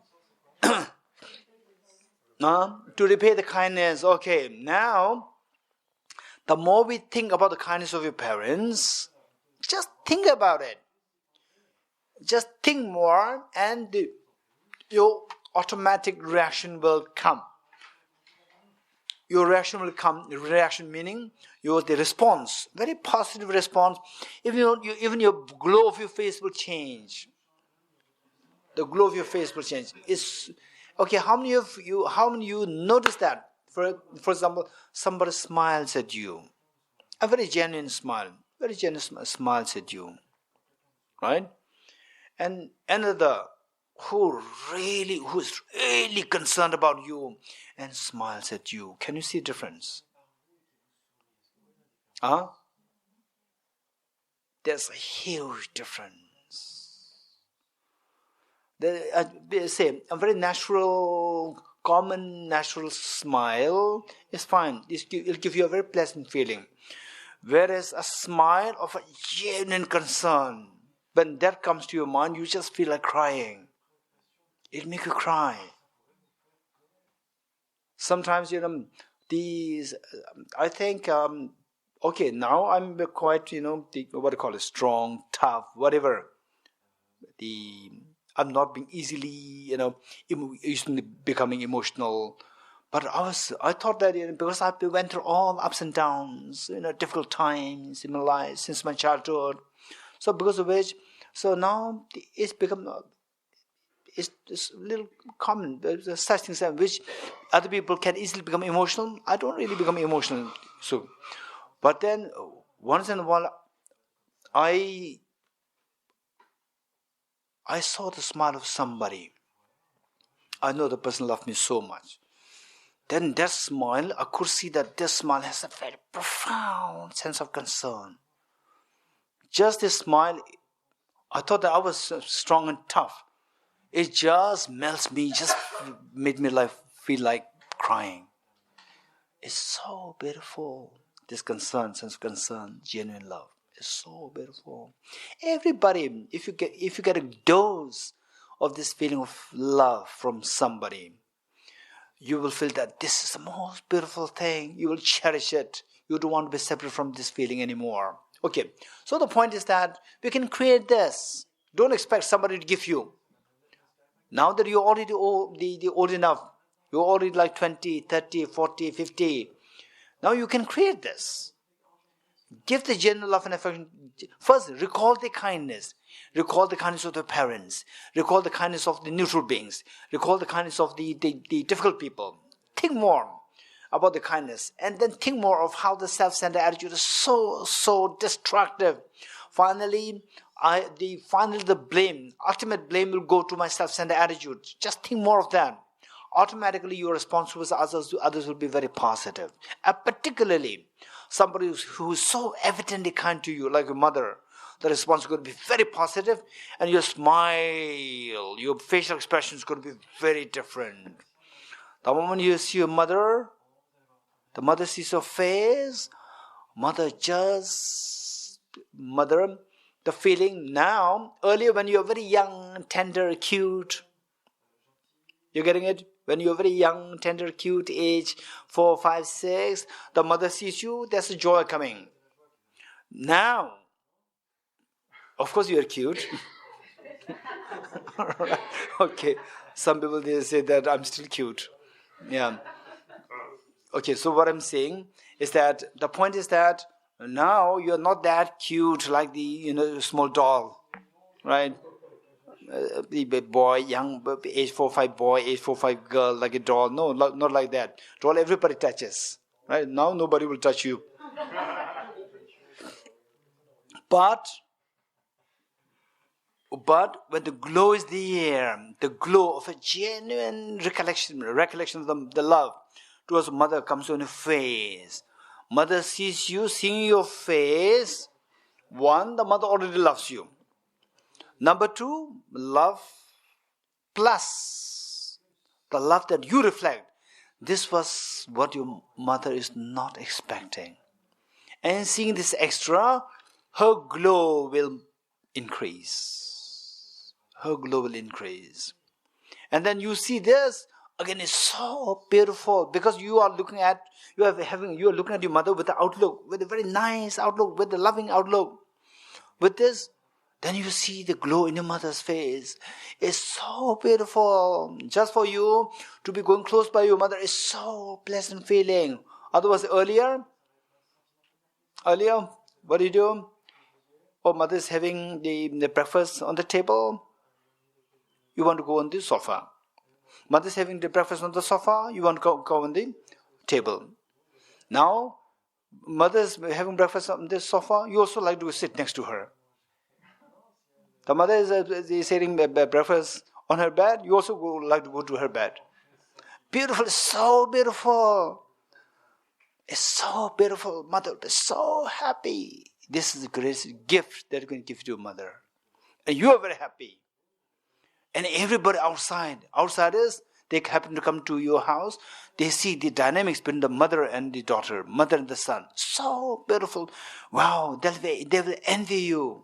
To repay the kindness. Okay, now, the more we think about the kindness of your parents, just think about it. Just think more, and your automatic reaction will come. Your reaction will come. Reaction meaning the response, very positive response. Even your glow of your face will change. The glow of your face will change. Okay. How many of you notice that? For example, somebody smiles at you, A very genuine smile. Very genuine smiles at you. Right? And another who's really concerned about you and smiles at you. Can you see a difference? Huh? There's a huge difference. Say a very natural, common, natural smile is fine. It'll give you a very pleasant feeling. Whereas a smile of a genuine concern, when that comes to your mind, you just feel like crying. It'll make you cry. Sometimes, these, I think, okay, now I'm quite, what do you call it, strong, tough, whatever. I'm not being easily, easily becoming emotional. But I thought that, because I went through all ups and downs, difficult times in my life since my childhood. So because of which, so now it's become, it's a little common. There's such things which other people can easily become emotional. I don't really become emotional. So, but then once in a while, I saw the smile of somebody. I know the person loved me so much. Then that smile, I could see that this smile has a very profound sense of concern. Just this smile, I thought that I was strong and tough. It just melts me, just made me feel like crying. It's so beautiful. This concern, sense of concern, genuine love. It's so beautiful. Everybody, if you get a dose of this feeling of love from somebody, you will feel that this is the most beautiful thing. You will cherish it. You don't want to be separate from this feeling anymore. Okay, so the point is that we can create this. Don't expect somebody to give you. Now that you're already old enough, you're already like 20, 30, 40, 50. Now you can create this. Give the genuine love and affection. First, recall the kindness. Recall the kindness of the parents. Recall the kindness of the neutral beings. Recall the kindness of the difficult people. Think more about the kindness. And then think more of how the self-centered attitude is so destructive. Finally, the blame, ultimate blame will go to my self-centered attitude. Just think more of that. Automatically your response towards others will be very positive. And particularly, somebody who is so evidently kind to you, like your mother, the response is going to be very positive, and your smile, your facial expression is going to be very different. The moment you see your mother, the mother sees your face, the feeling now, earlier when you're very young, tender, cute, you're getting it? When you're very young, tender, cute, age 4, 5, 6, the mother sees you, there's a joy coming. Now, of course you are cute. Okay, some people they say that I'm still cute. Yeah. Okay, so what I'm saying is that the point is that now you're not that cute like the small doll, right? The boy, young age 4, 5 boy, age 4, 5 girl, like a doll. No, not like that. Doll everybody touches. Right? Now nobody will touch you. But when the glow is there, the glow of a genuine recollection of the love towards mother comes on your face. Mother sees you, seeing your face. One, the mother already loves you. Number 2, love plus the love that you reflect. This was what your mother is not expecting. And seeing this extra, her glow will increase. Her glow will increase. And then you see this, again, it's so beautiful because you are looking at your mother with the outlook, with a very nice outlook, with a loving outlook. With this, then you see the glow in your mother's face. It's so beautiful. Just for you to be going close by your mother is so pleasant feeling. Otherwise, earlier, what do you do? Oh, mother's having the breakfast on the table. You want to go on the sofa. Mother's having the breakfast on the sofa. You want to go on the table. Now, Mother's having breakfast on this sofa, you also like to sit next to her. The mother is eating breakfast on her bed, you also like to go to her bed. Beautiful, so beautiful. It's so beautiful. Mother is so happy. This is the greatest gift that you can give to your mother. And you are very happy. And everybody outsiders, they happen to come to your house, they see the dynamics between the mother and the daughter, mother and the son. So beautiful. Wow, they will envy you.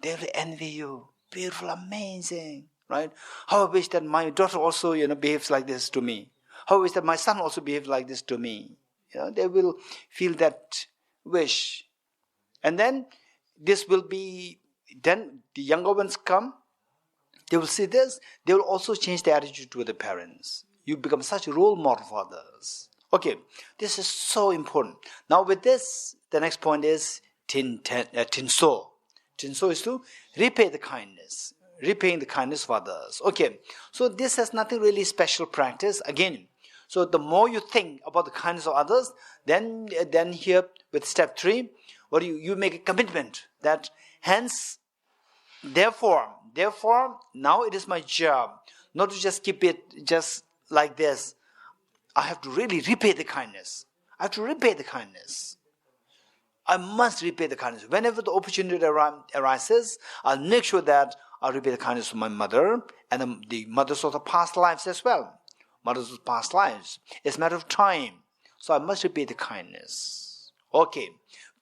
They will envy you. Beautiful, amazing. Right? How I wish that my daughter also, behaves like this to me. How I wish that my son also behaves like this to me. They will feel that wish. And then this will be, then the younger ones come, they will see this, they will also change their attitude to the parents. You become such a role model for others. Okay, this is so important. Now with this, the next point is tinso. Tinso is to repay the kindness. Repaying the kindness of others. Okay, so this has nothing really special practice. Again, so the more you think about the kindness of others, then here with step 3, what you make a commitment that hence, therefore, now it is my job not to just keep it just like this. I have to really repay the kindness. I have to repay the kindness. I must repay the kindness. Whenever the opportunity arises, I'll make sure that I'll repay the kindness of my mother and the mothers of the past lives as well. Mothers of past lives. It's a matter of time. So I must repay the kindness. Okay.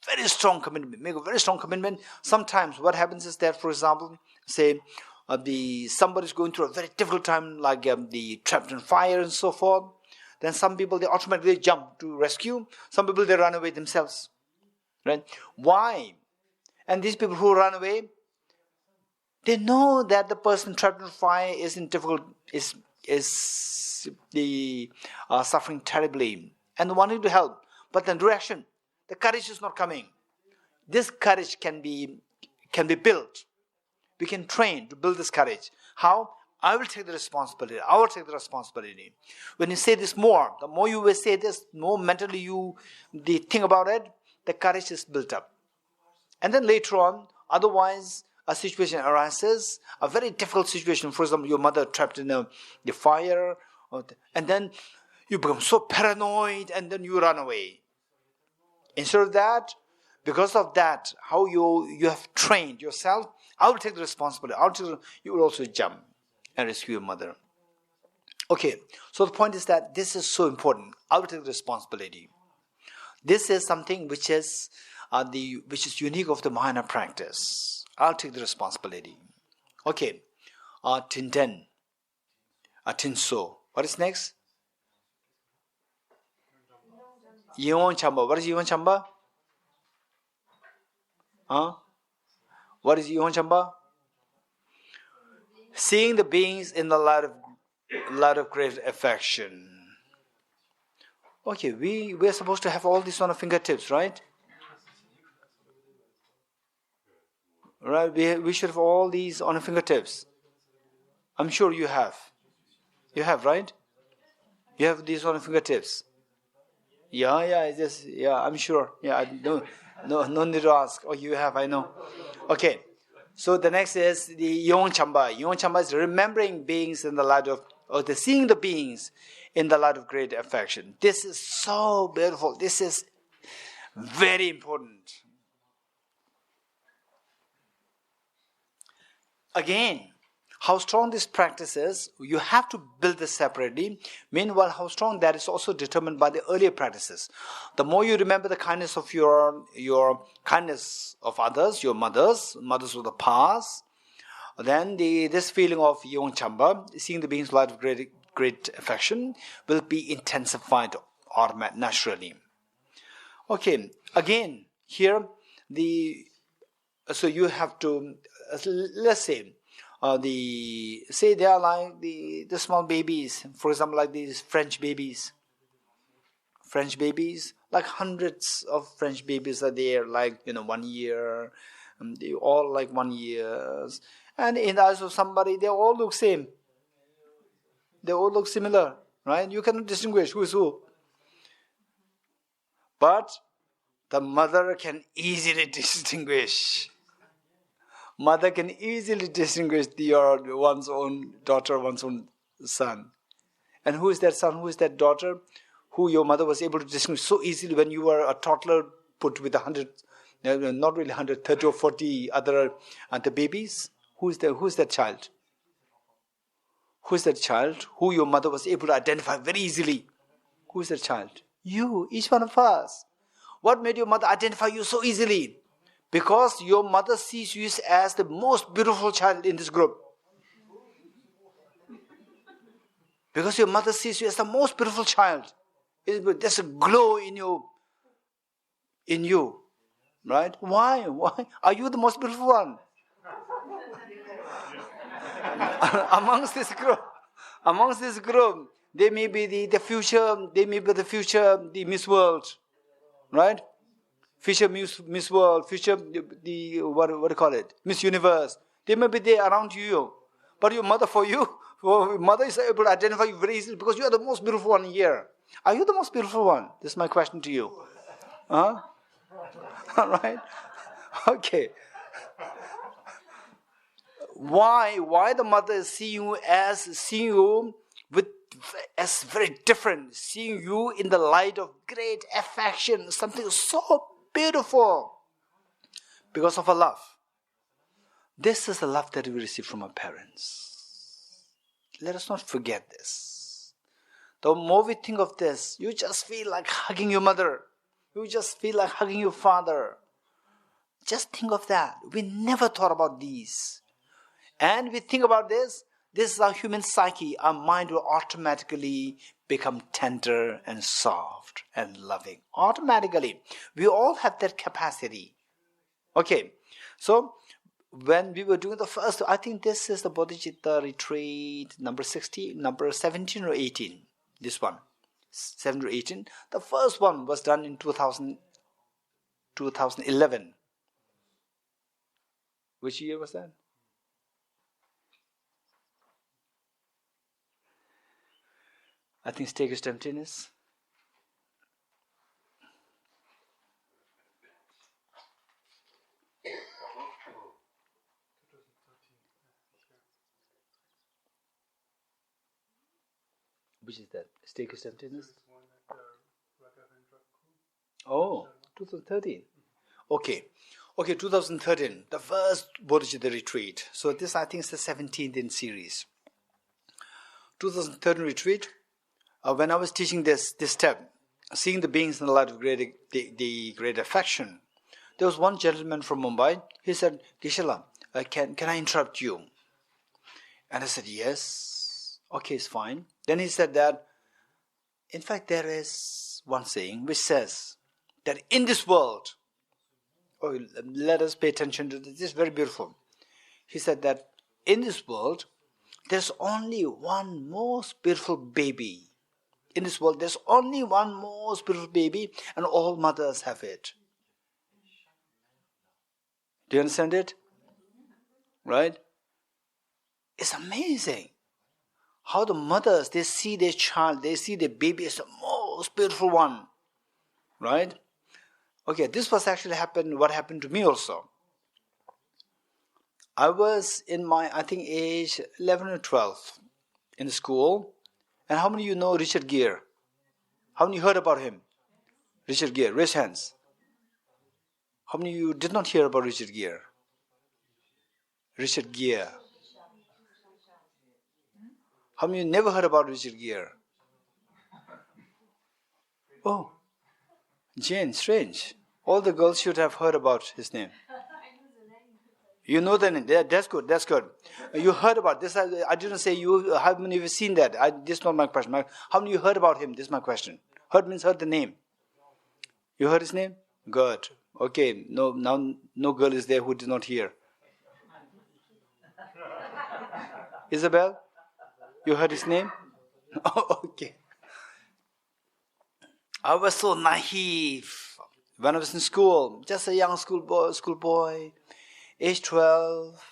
Very strong commitment. Make a very strong commitment. Sometimes what happens is that, for example, say somebody is going through a very difficult time, like the trapped in fire and so forth. Then some people, they automatically jump to rescue. Some people, they run away themselves. Right? Why? And these people who run away, they know that the person trapped in fire is in difficult, is suffering terribly, and wanting to help. But then reaction, the courage is not coming. This courage can be built. We can train to build this courage. How? I will take the responsibility. I will take the responsibility. When you say this more, the more you will say this, the more mentally you think about it, the courage is built up. And then later on, otherwise, a situation arises, a very difficult situation. For example, your mother trapped in the fire, and then you become so paranoid, and then you run away. Instead of that, because of that, how you have trained yourself, I will take the responsibility. You will also jump and rescue your mother. Okay, so the point is that this is so important. I will take the responsibility. This is something which is unique of the Mahayana practice. I'll take the responsibility. Okay, tinten, tinso. What is next? Yeon chamba. What is Yeon chamba? What is Yeon chamba? Seeing the beings in the light of great affection. Okay, we are supposed to have all this on our fingertips, right? Right, we should have all these on our fingertips. I'm sure you have. You have, right? You have these on your fingertips. Yeah, I'm sure. Yeah, no need to ask. Oh, you have, I know. Okay, so the next is the Yon Chamba. Yon Chamba is remembering beings in the light of, seeing the beings in the light of great affection. This is so beautiful. This is very important. Again, how strong this practice is, you have to build this separately. Meanwhile, how strong that is also determined by the earlier practices. The more you remember the kindness of your kindness of others, your mothers of the past, then this feeling of Yon Chamba, seeing the beings light of great affection, will be intensified naturally. Okay, again, here so you have to, let's say, they are like the small babies, for example, like these French babies, like hundreds of French babies are there, like 1 year, they all like 1 year, and in the eyes of somebody, they all look same, they all look similar, right? You cannot distinguish who is who. But the mother can easily distinguish. Mother can easily distinguish one's own daughter, one's own son. And who is that son? Who is that daughter? Who your mother was able to distinguish so easily when you were a toddler, put with 100, not really 130 or 40 other babies? Who is that child? Who is that child who your mother was able to identify very easily? Who is that child? You, each one of us. What made your mother identify you so easily? Because your mother sees you as the most beautiful child in this group. Because your mother sees you as the most beautiful child. There's a glow in you. Right? Why? Are you the most beautiful one? amongst this group, they may be the future, the Miss World. Right? Future Miss World, future what do you call it? Miss Universe. They may be there around you. But your mother is able to identify you very easily because you are the most beautiful one here. Are you the most beautiful one? This is my question to you. Huh? All right? Okay. Why the mother is seeing you as very different, seeing you in the light of great affection, something so beautiful, because of her love. This is the love that we receive from our parents. Let us not forget this. The more we think of this, you just feel like hugging your mother. You just feel like hugging your father. Just think of that. We never thought about these. And we think about this. This is our human psyche. Our mind will automatically become tender and soft and loving. Automatically. We all have that capacity. Okay. So, when we were doing the first, I think this is the Bodhicitta retreat number 17 or 18. This one. 7 or 18. The first one was done in 2011. Which year was that? I think Geshe Damdul. Which is that? Geshe Damdul? Oh, 2013. Okay, 2013. The first Bodhicitta retreat. So this, I think, is the 17th in series. 2013 retreat. When I was teaching this step, seeing the beings in the light of the great affection, there was one gentleman from Mumbai. He said, Geshe, can I interrupt you? And I said, yes. Okay, it's fine. Then he said that, in fact, there is one saying which says that in this world, let us pay attention to this. This is very beautiful. He said that in this world, there's only one most beautiful baby. In this world, there's only one most beautiful baby, and all mothers have it. Do you understand it? Right? It's amazing how the mothers, they see their child, they see their baby as the most beautiful one. Right? Okay, this was actually what happened to me also. I was in my, I think, age 11 or 12 in school. And how many of you know Richard Gere? How many heard about him? Richard Gere, raise hands. How many of you did not hear about Richard Gere? Richard Gere. How many of you never heard about Richard Gere? Oh, Jane, strange. All the girls should have heard about his name. You know the name. That's good. You heard about this. I didn't say you. How many of you seen that? This is not my question. How many of you heard about him? This is my question. Heard means heard the name. You heard his name? Good. Okay. No girl is there who did not hear. Isabel, you heard his name? Oh, okay. I was so naive when I was in school. Just a young schoolboy. Age 12,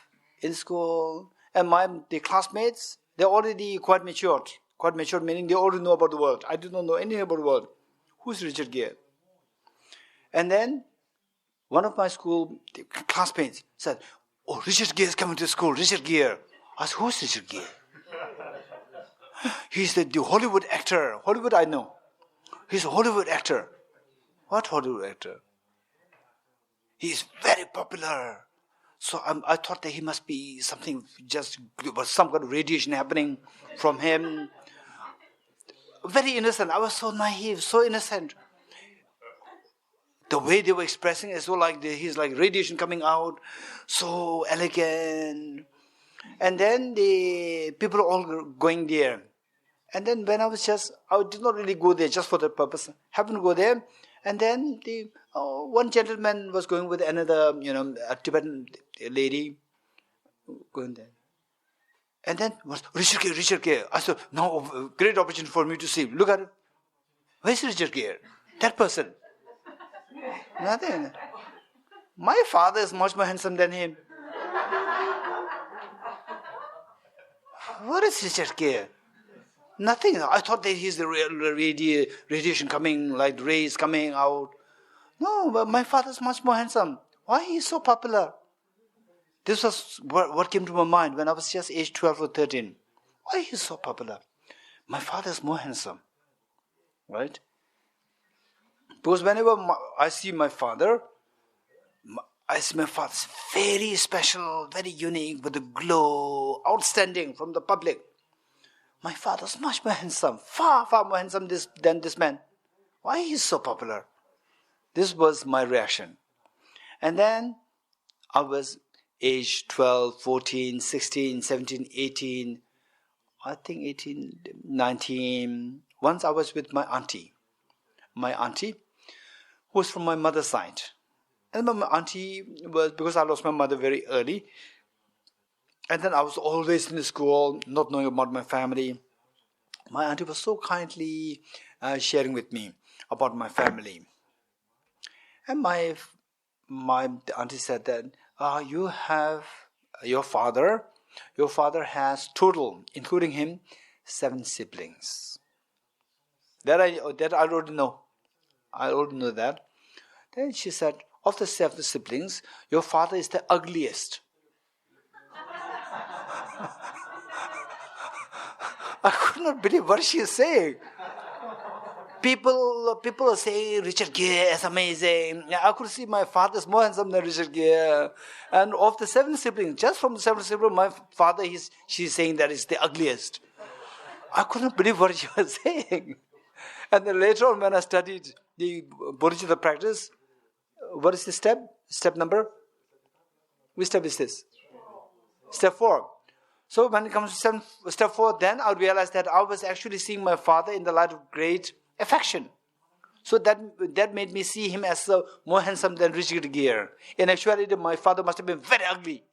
in school, and the classmates, they're already quite matured. Quite matured meaning they already know about the world. I do not know anything about the world. Who's Richard Gere? And then one of my school classmates said, "Oh, Richard Gere is coming to school, Richard Gere." I said, "Who's Richard Gere?" He's the Hollywood actor. Hollywood, I know. He's a Hollywood actor. What Hollywood actor? He's very popular. So I thought that he must be something, just some kind of radiation happening from him. Very innocent. I was so naive, so innocent. The way they were expressing it, so like he's like radiation coming out, so elegant. And then the people all going there. And then when I did not really go there just for that purpose. Happened to go there. And then one gentleman was going with another, a Tibetan lady going there. And then was Richard Gere. I said, now great opportunity for me to see. Look at it. Where's Richard Gere? That person. Nothing. My father is much more handsome than him. What is Richard Gere? Nothing. I thought that he's the real radiation coming, like rays coming out. No, but my father's much more handsome. Why he's so popular? This was what came to my mind when I was just age 12 or 13. Why he's so popular? My father's more handsome. Right? Because whenever I see my father, is very special, very unique, with a glow, outstanding from the public. My father's much more handsome, far, far more handsome than this man. Why he's so popular? This was my reaction. And then I was age 12, 14, 16, 17, 18, I think 18, 19. Once I was with my auntie, who was from my mother's side. And my auntie was, because I lost my mother very early, and then I was always in the school, not knowing about my family. My auntie was so kindly sharing with me about my family. And my auntie said that you have your father has total, including him, 7 siblings. That I already know. I already know that. Then she said, of the 7 siblings, your father is the ugliest. I could not believe what she is saying. People are saying Richard Gere is amazing. I could see my father is more handsome than Richard Gere. And of the 7 siblings, just from the 7 siblings, my father, she's saying that is the ugliest. I could not believe what she was saying. And then later on, when I studied the Bodhicitta practice, what is the step? Step number? Which step is this? Step 4. So when it comes to step 4, then I realized that I was actually seeing my father in the light of great affection. So that made me see him as more handsome than Richard Gere. In actuality, my father must have been very ugly.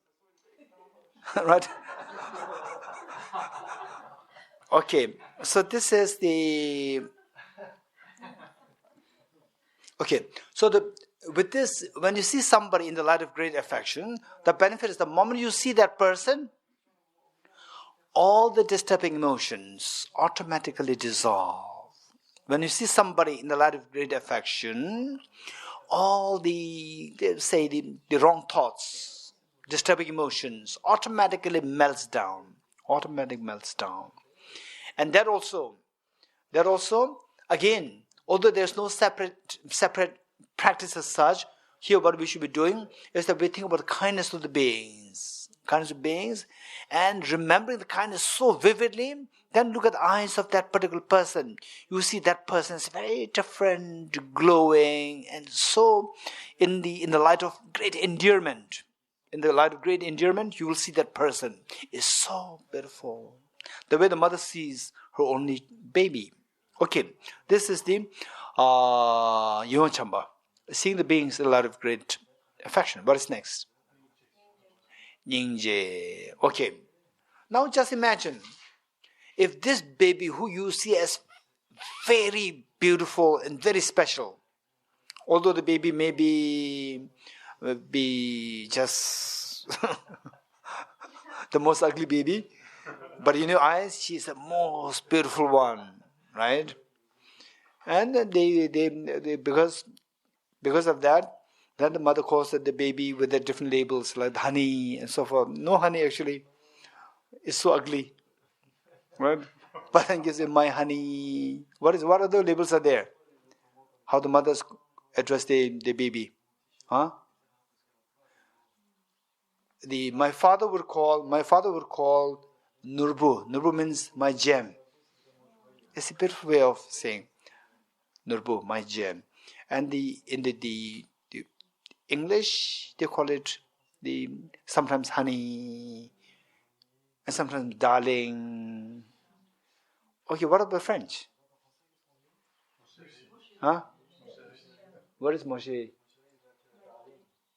Right? Okay, so this is the... Okay, so with this, when you see somebody in the light of great affection, the benefit is the moment you see that person, all the disturbing emotions automatically dissolve. When you see somebody in the light of great affection, all the wrong thoughts, disturbing emotions automatically melts down. And that also, again, although there's no separate practice as such, here what we should be doing is that we think about the kindness of the beings. And remembering the kindness so vividly, then look at the eyes of that particular person. You see that person is very different, glowing, and so in the light of great endearment. In the light of great endearment, you will see that person is so beautiful. The way the mother sees her only baby. Okay, this is the Yuan Chamba. Seeing the beings in the light of great affection. What is next? Nyingje. Okay. Now just imagine, if this baby who you see as very beautiful and very special, although the baby may be just the most ugly baby, but in your eyes, she's the most beautiful one, right? And they because Because of that, then the mother calls the baby with the different labels like honey and so forth. No honey actually. It's so ugly. Right? But then gives him my honey. What other labels are there? How the mothers address the baby. Huh? My father would call Nurbu. Nurbu means my gem. It's a beautiful way of saying Nurbu, my gem. And in the English they call it sometimes honey and sometimes darling. Okay, what about French? Huh? What is Moshe?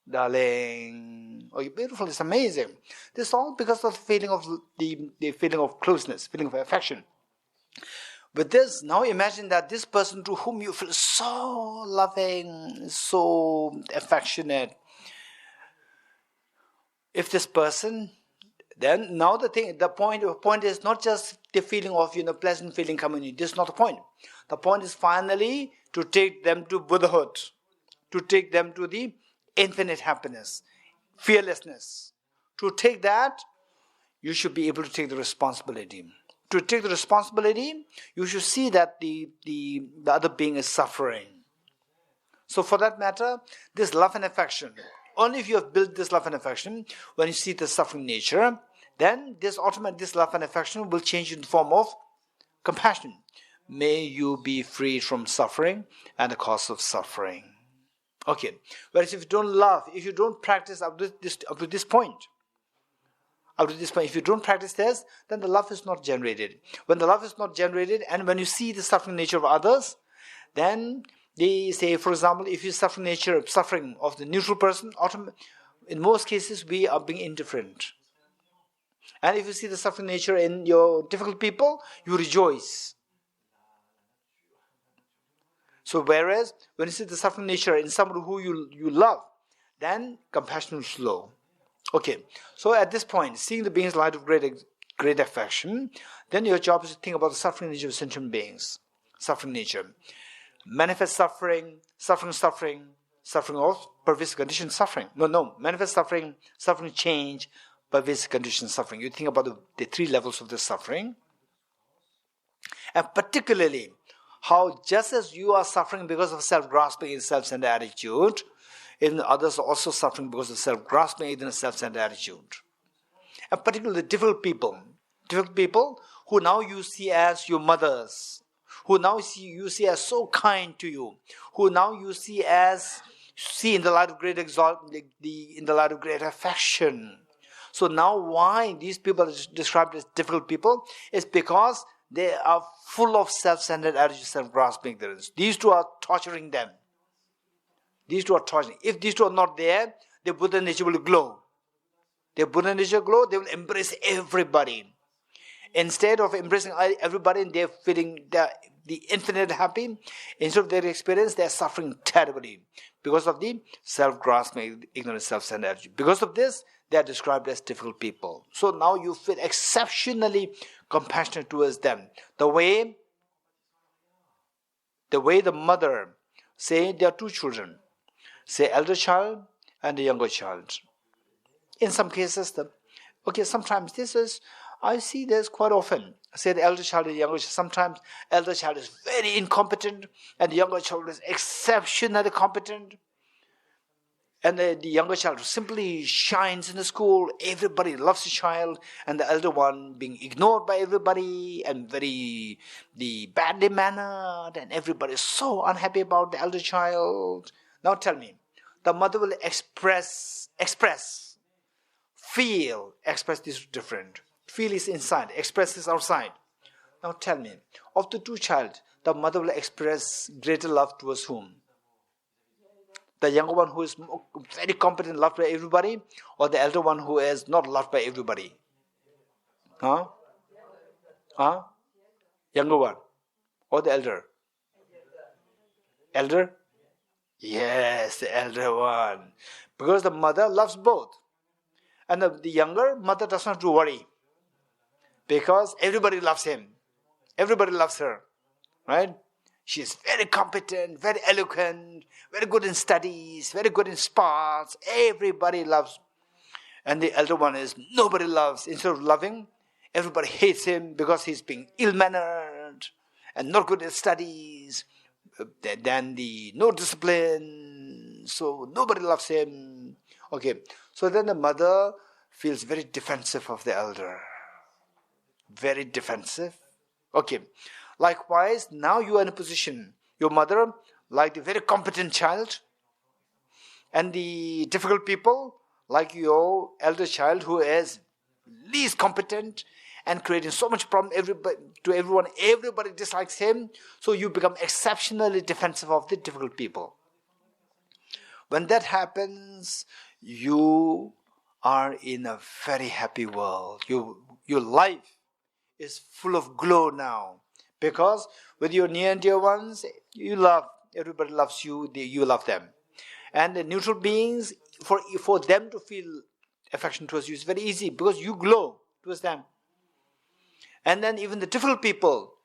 Darling. Oh, beautiful, it's amazing. This is all because of the feeling of closeness, feeling of affection. With this, now imagine that this person to whom you feel so loving, so affectionate, if this person, then now the point is not just the feeling of pleasant feeling coming in. This is not the point. The point is finally to take them to Buddhahood, to take them to the infinite happiness, fearlessness. To take that, you should be able to take the responsibility. To take the responsibility, you should see that the other being is suffering. So for that matter, this love and affection, only if you have built this love and affection, when you see the suffering nature, then this love and affection will change in the form of compassion. May you be freed from suffering and the cause of suffering. Okay. Whereas if you don't love, if you don't practice up to this point, if you don't practice this, then the love is not generated. When the love is not generated, and when you see the suffering nature of others, then they say, for example, if you suffering of the neutral person, in most cases we are being indifferent. And if you see the suffering nature in your difficult people, you rejoice. So whereas when you see the suffering nature in somebody who you love, then compassion will flow. Okay, so at this point, seeing the beings light of great affection, then your job is to think about the suffering nature of sentient beings. Suffering nature. Manifest suffering of pervasive conditioned suffering. No, manifest suffering change, pervasive conditioned suffering. You think about the three levels of the suffering. And particularly, how just as you are suffering because of self-grasping and self-centered attitude, even others are also suffering because of self-grasping and self-centered attitude. And particularly difficult people who now you see as your mothers, who now you see as so kind to you, who now you see in the light of great in the light of great affection. So now why these people are described as difficult people is because they are full of self-centered attitude, self-grasping ignorance. These two are torturing them. If these two are not there, the Buddha nature will glow. Their Buddha nature glow, they will embrace everybody. Instead of embracing everybody, they're feeling the infinite happy. Instead of their experience, they're suffering terribly because of the self-grasping, ignorant, self-centered attitude. Because of this, they are described as difficult people. So now you feel exceptionally compassionate towards them. The way the mother, say there are two children, say elder child and a younger child. In some cases, sometimes I see this quite often. Say the elder child and the younger child. Sometimes elder child is very incompetent and the younger child is exceptionally competent. And the younger child simply shines in the school. Everybody loves the child. And the elder one being ignored by everybody and very badly mannered. And everybody is so unhappy about the elder child. Now tell me, the mother will express this different. Feel is inside, express is outside. Now tell me, of the two child, the mother will express greater love towards whom? The younger one who is very competent, loved by everybody, or the elder one who is not loved by everybody? Younger one. Or the elder? Elder? Yes, the elder one. Because the mother loves both. And the younger mother does not have to worry. Because everybody loves him. Everybody loves her. Right? She is very competent, very eloquent, very good in studies, very good in sports. Everybody loves. And the elder one is nobody loves. Instead of loving, everybody hates him because he's being ill-mannered and not good at studies. Then the no discipline. So nobody loves him. Okay. So then the mother feels very defensive of the elder. Very defensive. Okay. Likewise, now you are in a position. Your mother, like the very competent child, and the difficult people, like your elder child who is least competent and creating so much problem to everyone. Everybody dislikes him. So you become exceptionally defensive of the difficult people. When that happens, you are in a very happy world. Your life is full of glow now. Because with your near and dear ones, you love, everybody loves you, you love them. And the neutral beings, for them to feel affection towards you is very easy because you glow towards them. And then even the difficult people,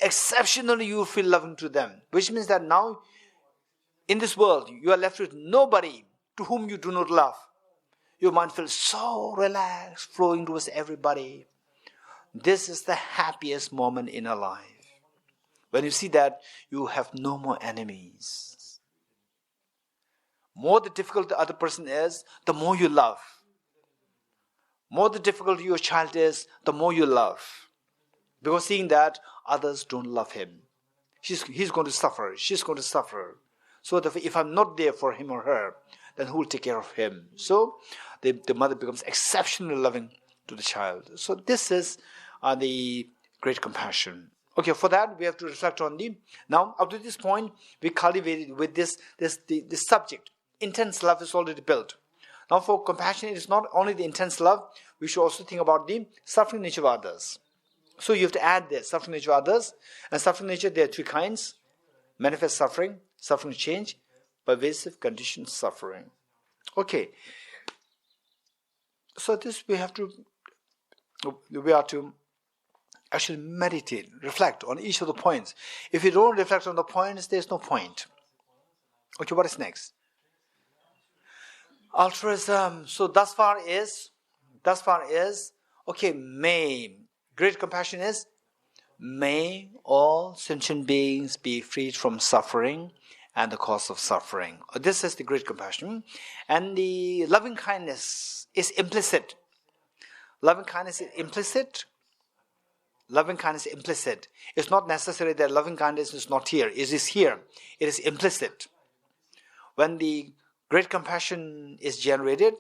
exceptionally you feel loving to them. Which means that now in this world, you are left with nobody to whom you do not love. Your mind feels so relaxed, flowing towards everybody. This is the happiest moment in a life. When you see that, you have no more enemies. More the difficult the other person is, the more you love. More the difficult your child is, the more you love. Because seeing that, others don't love him. He's going to suffer, she's going to suffer. So if I'm not there for him or her, then who will take care of him? So the mother becomes exceptionally loving to the child. So this is the great compassion. Okay, for that we have to reflect on now up to this point we cultivated with this subject. Intense love is already built. Now for compassion, it is not only the intense love, we should also think about the suffering nature of others. So you have to add the suffering nature of others. And suffering nature, there are three kinds. Manifest suffering, suffering change, pervasive conditioned suffering. Okay. So this we are to actually meditate, reflect on each of the points. If you don't reflect on the points, there's no point. Okay, what is next? Altruism. So thus far is, okay, great compassion is, may all sentient beings be freed from suffering and the cause of suffering. This is the great compassion. And the loving kindness is implicit. Loving kindness is implicit. Loving kindness is implicit. It's not necessary that loving kindness is not here. It is here. It is implicit. When the great compassion is generated,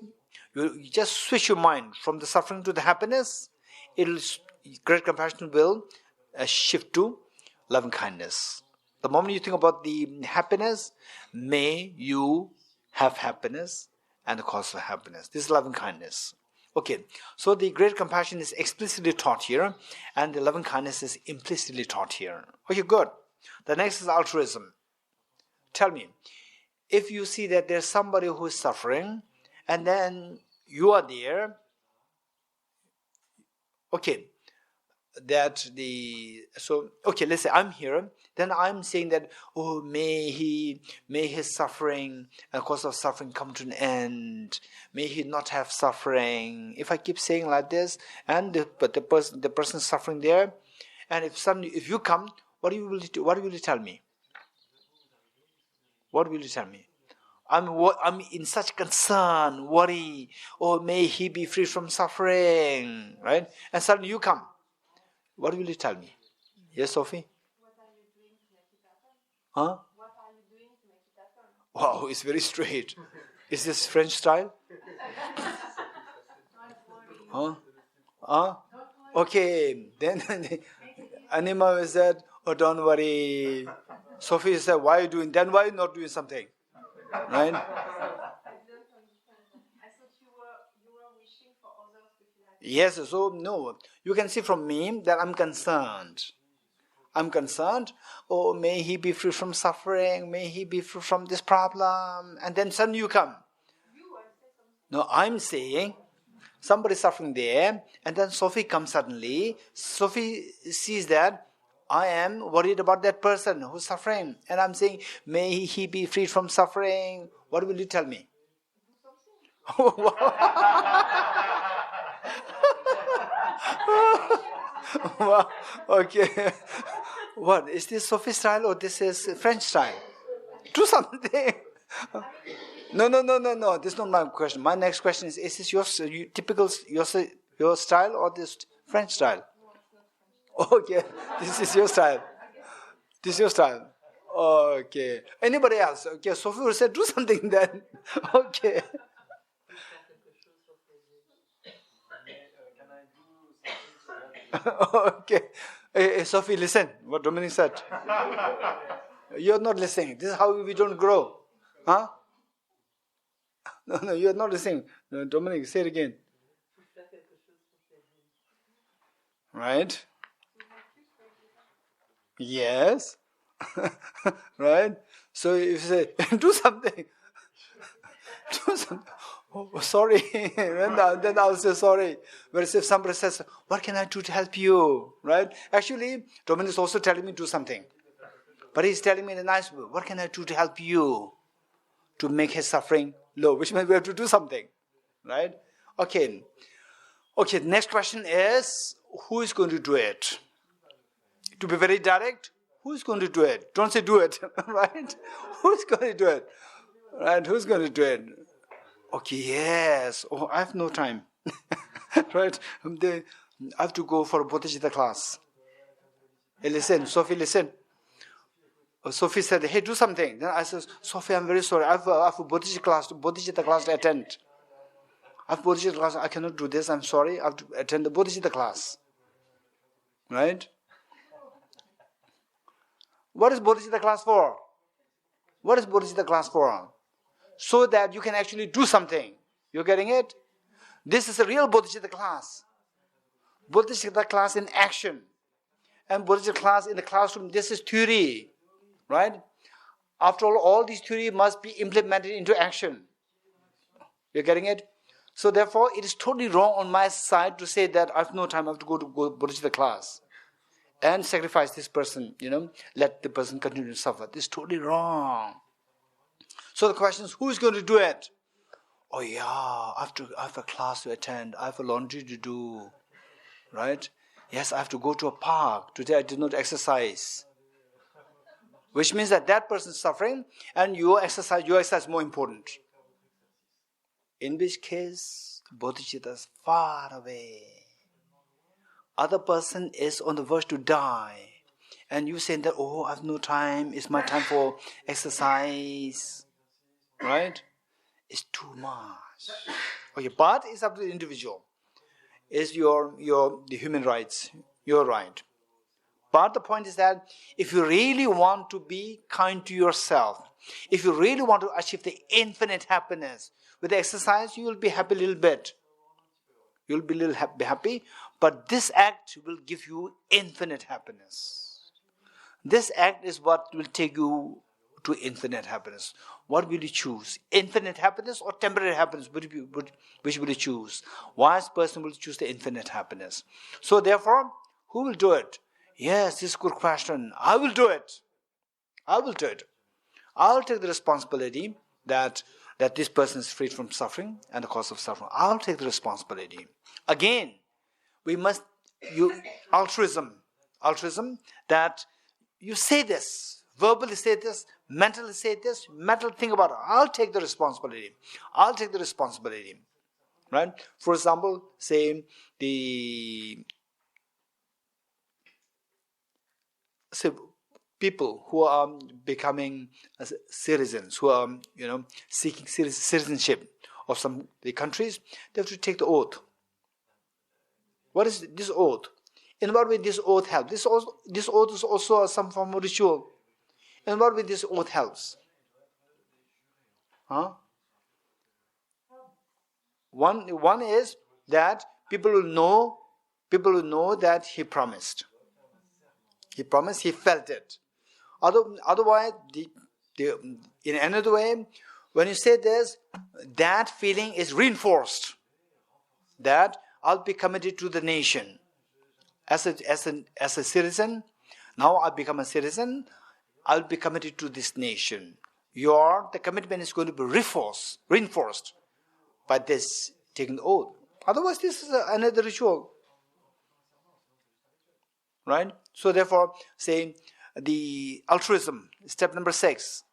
you just switch your mind from the suffering to the happiness. Great compassion will shift to loving kindness. The moment you think about the happiness, may you have happiness and the cause of happiness. This is loving kindness. Okay, so the great compassion is explicitly taught here, and the loving kindness is implicitly taught here. Okay, good. The next is altruism. Tell me, if you see that there's somebody who is suffering, and then you are there, okay, let's say I'm here, then I'm saying that, oh, may his suffering and cause of suffering come to an end. May he not have suffering. If I keep saying like this, and the person is suffering there, and if you come, what will you tell me? What will you tell me? I'm in such concern, worry. Oh, may he be free from suffering, right? And suddenly you come. What will you tell me? Yes, Sophie? What are you doing to make it happen? Huh? What are you doing to make it happen? Wow, it's very straight. Is this French style? Don't worry. Huh? Okay, then Anima said, oh, don't worry. Sophie said, why are you doing? Then why are you not doing something? Right? I didn't understand that. I thought you were wishing for others to feel happy. Yes, so no. You can see from me that I'm concerned. Oh, may he be free from suffering. May he be free from this problem. And then suddenly you come. No, I'm saying somebody suffering there. And then Sophie comes suddenly. Sophie sees that, I am worried about that person who's suffering. And I'm saying, may he be freed from suffering. What will you tell me? Well, okay. What? Is this Sophie style or this is French style? Do something. No. This is not my question. My next question is this your typical your style or this French style? Okay, this is your style. This is your style. Okay. Anybody else? Okay, Sophie will say do something then. Okay. Okay. Hey, Sophie, listen. What Dominic said. You're not listening. This is how we don't grow. Huh? No, you're not listening. No, Dominic, say it again. Right? Yes. Right? So if you say, do something. Do something. Oh, sorry. then I'll say sorry. Whereas if somebody says, what can I do to help you? Right? Actually, Dominic is also telling me to do something. But he's telling me in a nice way, what can I do to help you? To make his suffering low. Which means we have to do something. Right? Okay. Okay, the next question is, who is going to do it? To be very direct, who is going to do it? Don't say do it. Right? Who's going to do it? Right? Who's going to do it? Okay, yes. Oh, I have no time. Right? I have to go for a Bodhicitta class. Hey, listen, Sophie, listen. Sophie said, hey, do something. Then I said, Sophie, I'm very sorry. I have a Bodhicitta class to attend. I have Bodhicitta class. I cannot do this. I'm sorry. I have to attend the Bodhicitta class. Right? What is Bodhicitta class for? What is Bodhicitta class for? So that you can actually do something. You're getting it? This is a real Bodhicitta class. Bodhicitta class in action. And Bodhicitta class in the classroom, this is theory. Right? After all these theory must be implemented into action. You're getting it? So therefore, it is totally wrong on my side to say that I have no time, I have to go to Bodhicitta class. And sacrifice this person, let the person continue to suffer. This is totally wrong. So the question is, who is going to do it? Oh yeah, I have a class to attend. I have a laundry to do. Right? Yes, I have to go to a park. Today I did not exercise. Which means that person is suffering and your exercise is more important. In which case, Bodhicitta is far away. Other person is on the verge to die. And you say that, oh, I have no time. It's my time for exercise. Right? It's too much. Okay, but it's up to the individual. It's the human rights. Your right. But the point is that if you really want to be kind to yourself, if you really want to achieve the infinite happiness, with the exercise you will be happy a little bit. You'll be a little happy, but this act will give you infinite happiness. This act is what will take you to infinite happiness. What will you choose? Infinite happiness or temporary happiness? Which will you choose? Wise person will choose the infinite happiness. So therefore, who will do it? Yes, this is a good question. I will do it. I'll take the responsibility that this person is freed from suffering and the cause of suffering. I'll take the responsibility. Again, we must altruism, that you say this, verbally say this, mentally say this, mentally think about it. I'll take the responsibility. Right? For example, say people who are becoming citizens, who are seeking citizenship of some the countries, they have to take the oath. What is this oath? In what way this oath helps? This oath is also some form of ritual. In what way this oath helps? One is that people will know that he promised. He promised, he felt it. Otherwise, in another way, when you say this, that feeling is reinforced. That I'll be committed to the nation. As a citizen, Now I become a citizen, I'll be committed to this nation. The commitment is going to be reinforced by this taking the oath. Otherwise, this is another ritual. Right? So therefore, say the altruism, step number 6.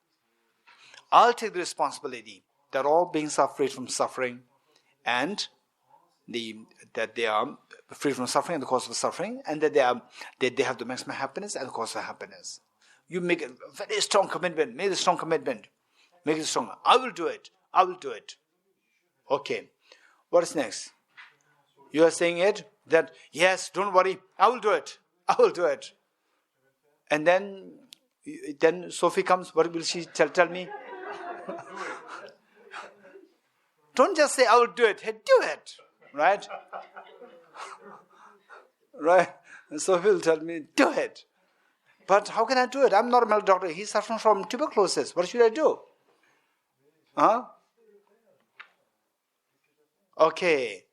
I'll take the responsibility that all beings are free from suffering, and that they are free from suffering and the cause of suffering, and that they have the maximum happiness and the cause of happiness. You make a very strong commitment. Make a strong commitment. Make it strong. I will do it. I will do it. Okay. What is next? You are saying it that yes, don't worry. I will do it. I will do it. And then Sophie comes. What will she tell me? Don't just say I will do it. Hey, do it. Right? Right? And Sophie will tell me, do it. But how can I do it? I'm not a medical doctor. He's suffering from tuberculosis. What should I do? Huh? Okay.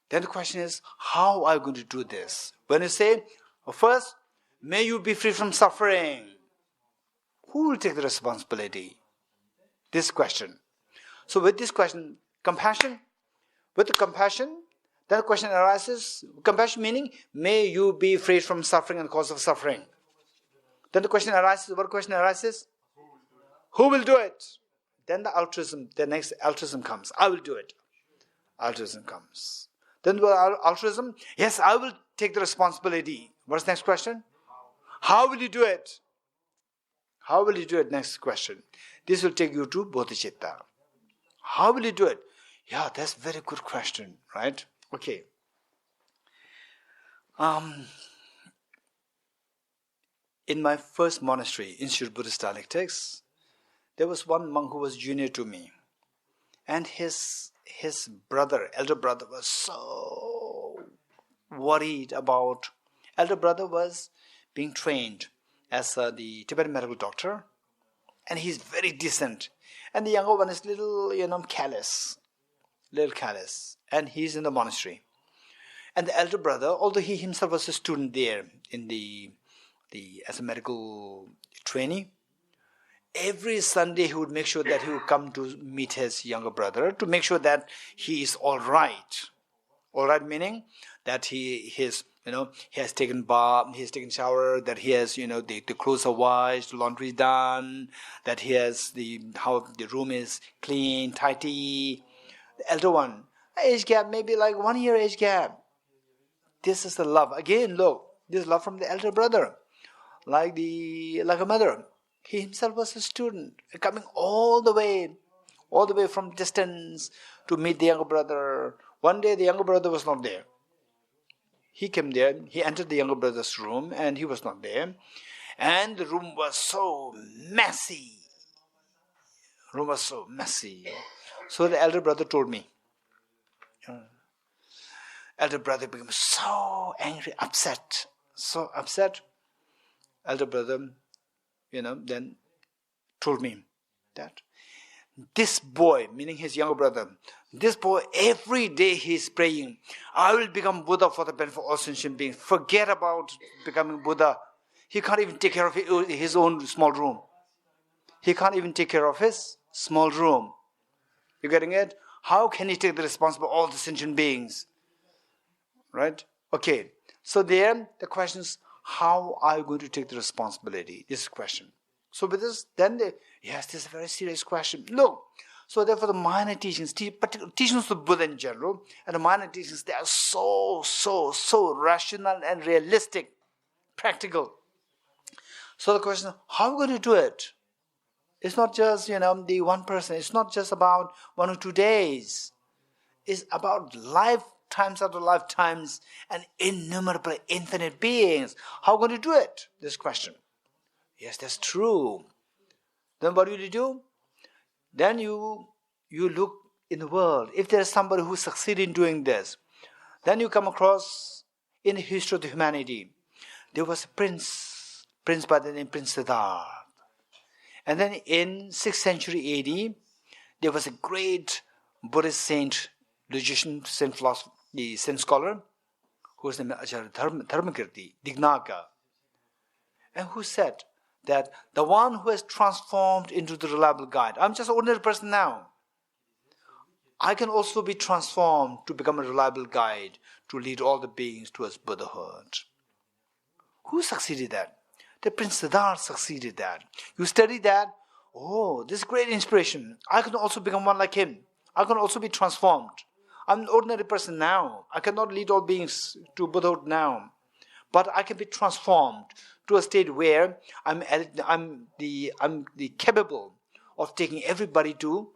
Then the question is, how are you going to do this? When you say, first, may you be free from suffering. Who will take the responsibility? This question. So with this question, compassion. With the compassion, then the question arises, compassion meaning, may you be free from suffering and cause of suffering. Then the question arises, what question arises? Who will do it? Then the next altruism comes. I will do it. Altruism comes. Then altruism, yes, I will take the responsibility. What's the next question? How will you do it? How will you do it? Next question. This will take you to Bodhicitta. How will you do it? Yeah, that's a very good question, right? Okay. In my first monastery, Institute of Buddhist Dialectics, there was one monk who was junior to me. And his elder brother was so worried about. Elder brother was being trained as the Tibetan medical doctor, and he's very decent. And the younger one is little callous, and he's in the monastery. And the elder brother, although he himself was a student there in as a medical trainee, every Sunday he would make sure that he would come to meet his younger brother to make sure that he is all right. All right meaning that he has taken bath, he has taken shower, that he has, the clothes are washed, the laundry is done, that he has how the room is clean, tidy. The elder one, age gap, maybe like 1 year age gap. This is the love. Again, look, this is love from the elder brother. Like a mother. He himself was a student, coming all the way from distance to meet the younger brother. One day the younger brother was not there. He came there, he entered the younger brother's room, and he was not there. And the room was so messy. So the elder brother told me. Elder brother became so angry, so upset. Elder brother, then told me that this boy, meaning his younger brother, this boy, every day he's praying, I will become Buddha for the benefit of all sentient beings. Forget about becoming Buddha. He can't even take care of his own small room. You getting it? How can he take the responsibility of all the sentient beings? Right? Okay. So there, the question is, how are you going to take the responsibility? This is the question. So with this, yes, this is a very serious question. Look, so therefore the minor teachings, particular teachings of the Buddha in general, and the minor teachings, they are so rational and realistic, practical. So the question is, how are we going to do it? It's not just, the one person. It's not just about 1 or 2 days. It's about lifetimes after lifetimes and innumerable infinite beings. How are we going to do it? This question. Yes, that's true. Then what will you do? Then you look in the world. If there is somebody who succeeded in doing this, then you come across in the history of the humanity, there was a prince by the name Prince Siddhartha. And then in 6th century AD, there was a great Buddhist saint, logician, saint philosopher, the saint scholar, who was named Acharya Dharmakirti, Dignaka. And who said that the one who has transformed into the reliable guide? I'm just an ordinary person now. I can also be transformed to become a reliable guide to lead all the beings towards Buddhahood. Who succeeded that? The Prince Siddhartha succeeded that. You study that, oh, this is great inspiration. I can also become one like him. I can also be transformed. I'm an ordinary person now. I cannot lead all beings to Buddhahood now. But I can be transformed to a state where I'm capable of taking everybody to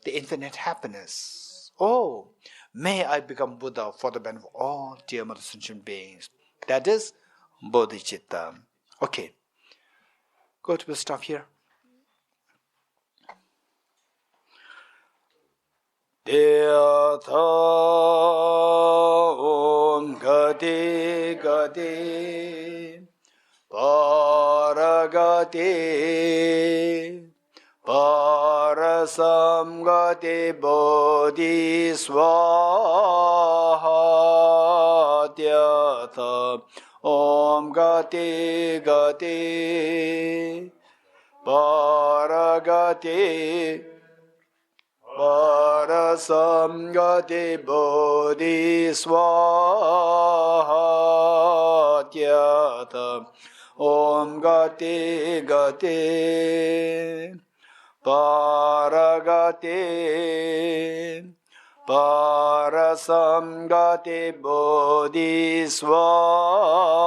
the infinite happiness. Oh, may I become Buddha for the benefit of all dear mother sentient beings. That is Bodhicitta. Okay. Go to the stop here. Deatha gati gati paragati parasam gati bodhi swaha deatha gati gati paragati parasam gati bodhi swaha tyata gati gati paragati parasam gati bodhi swaha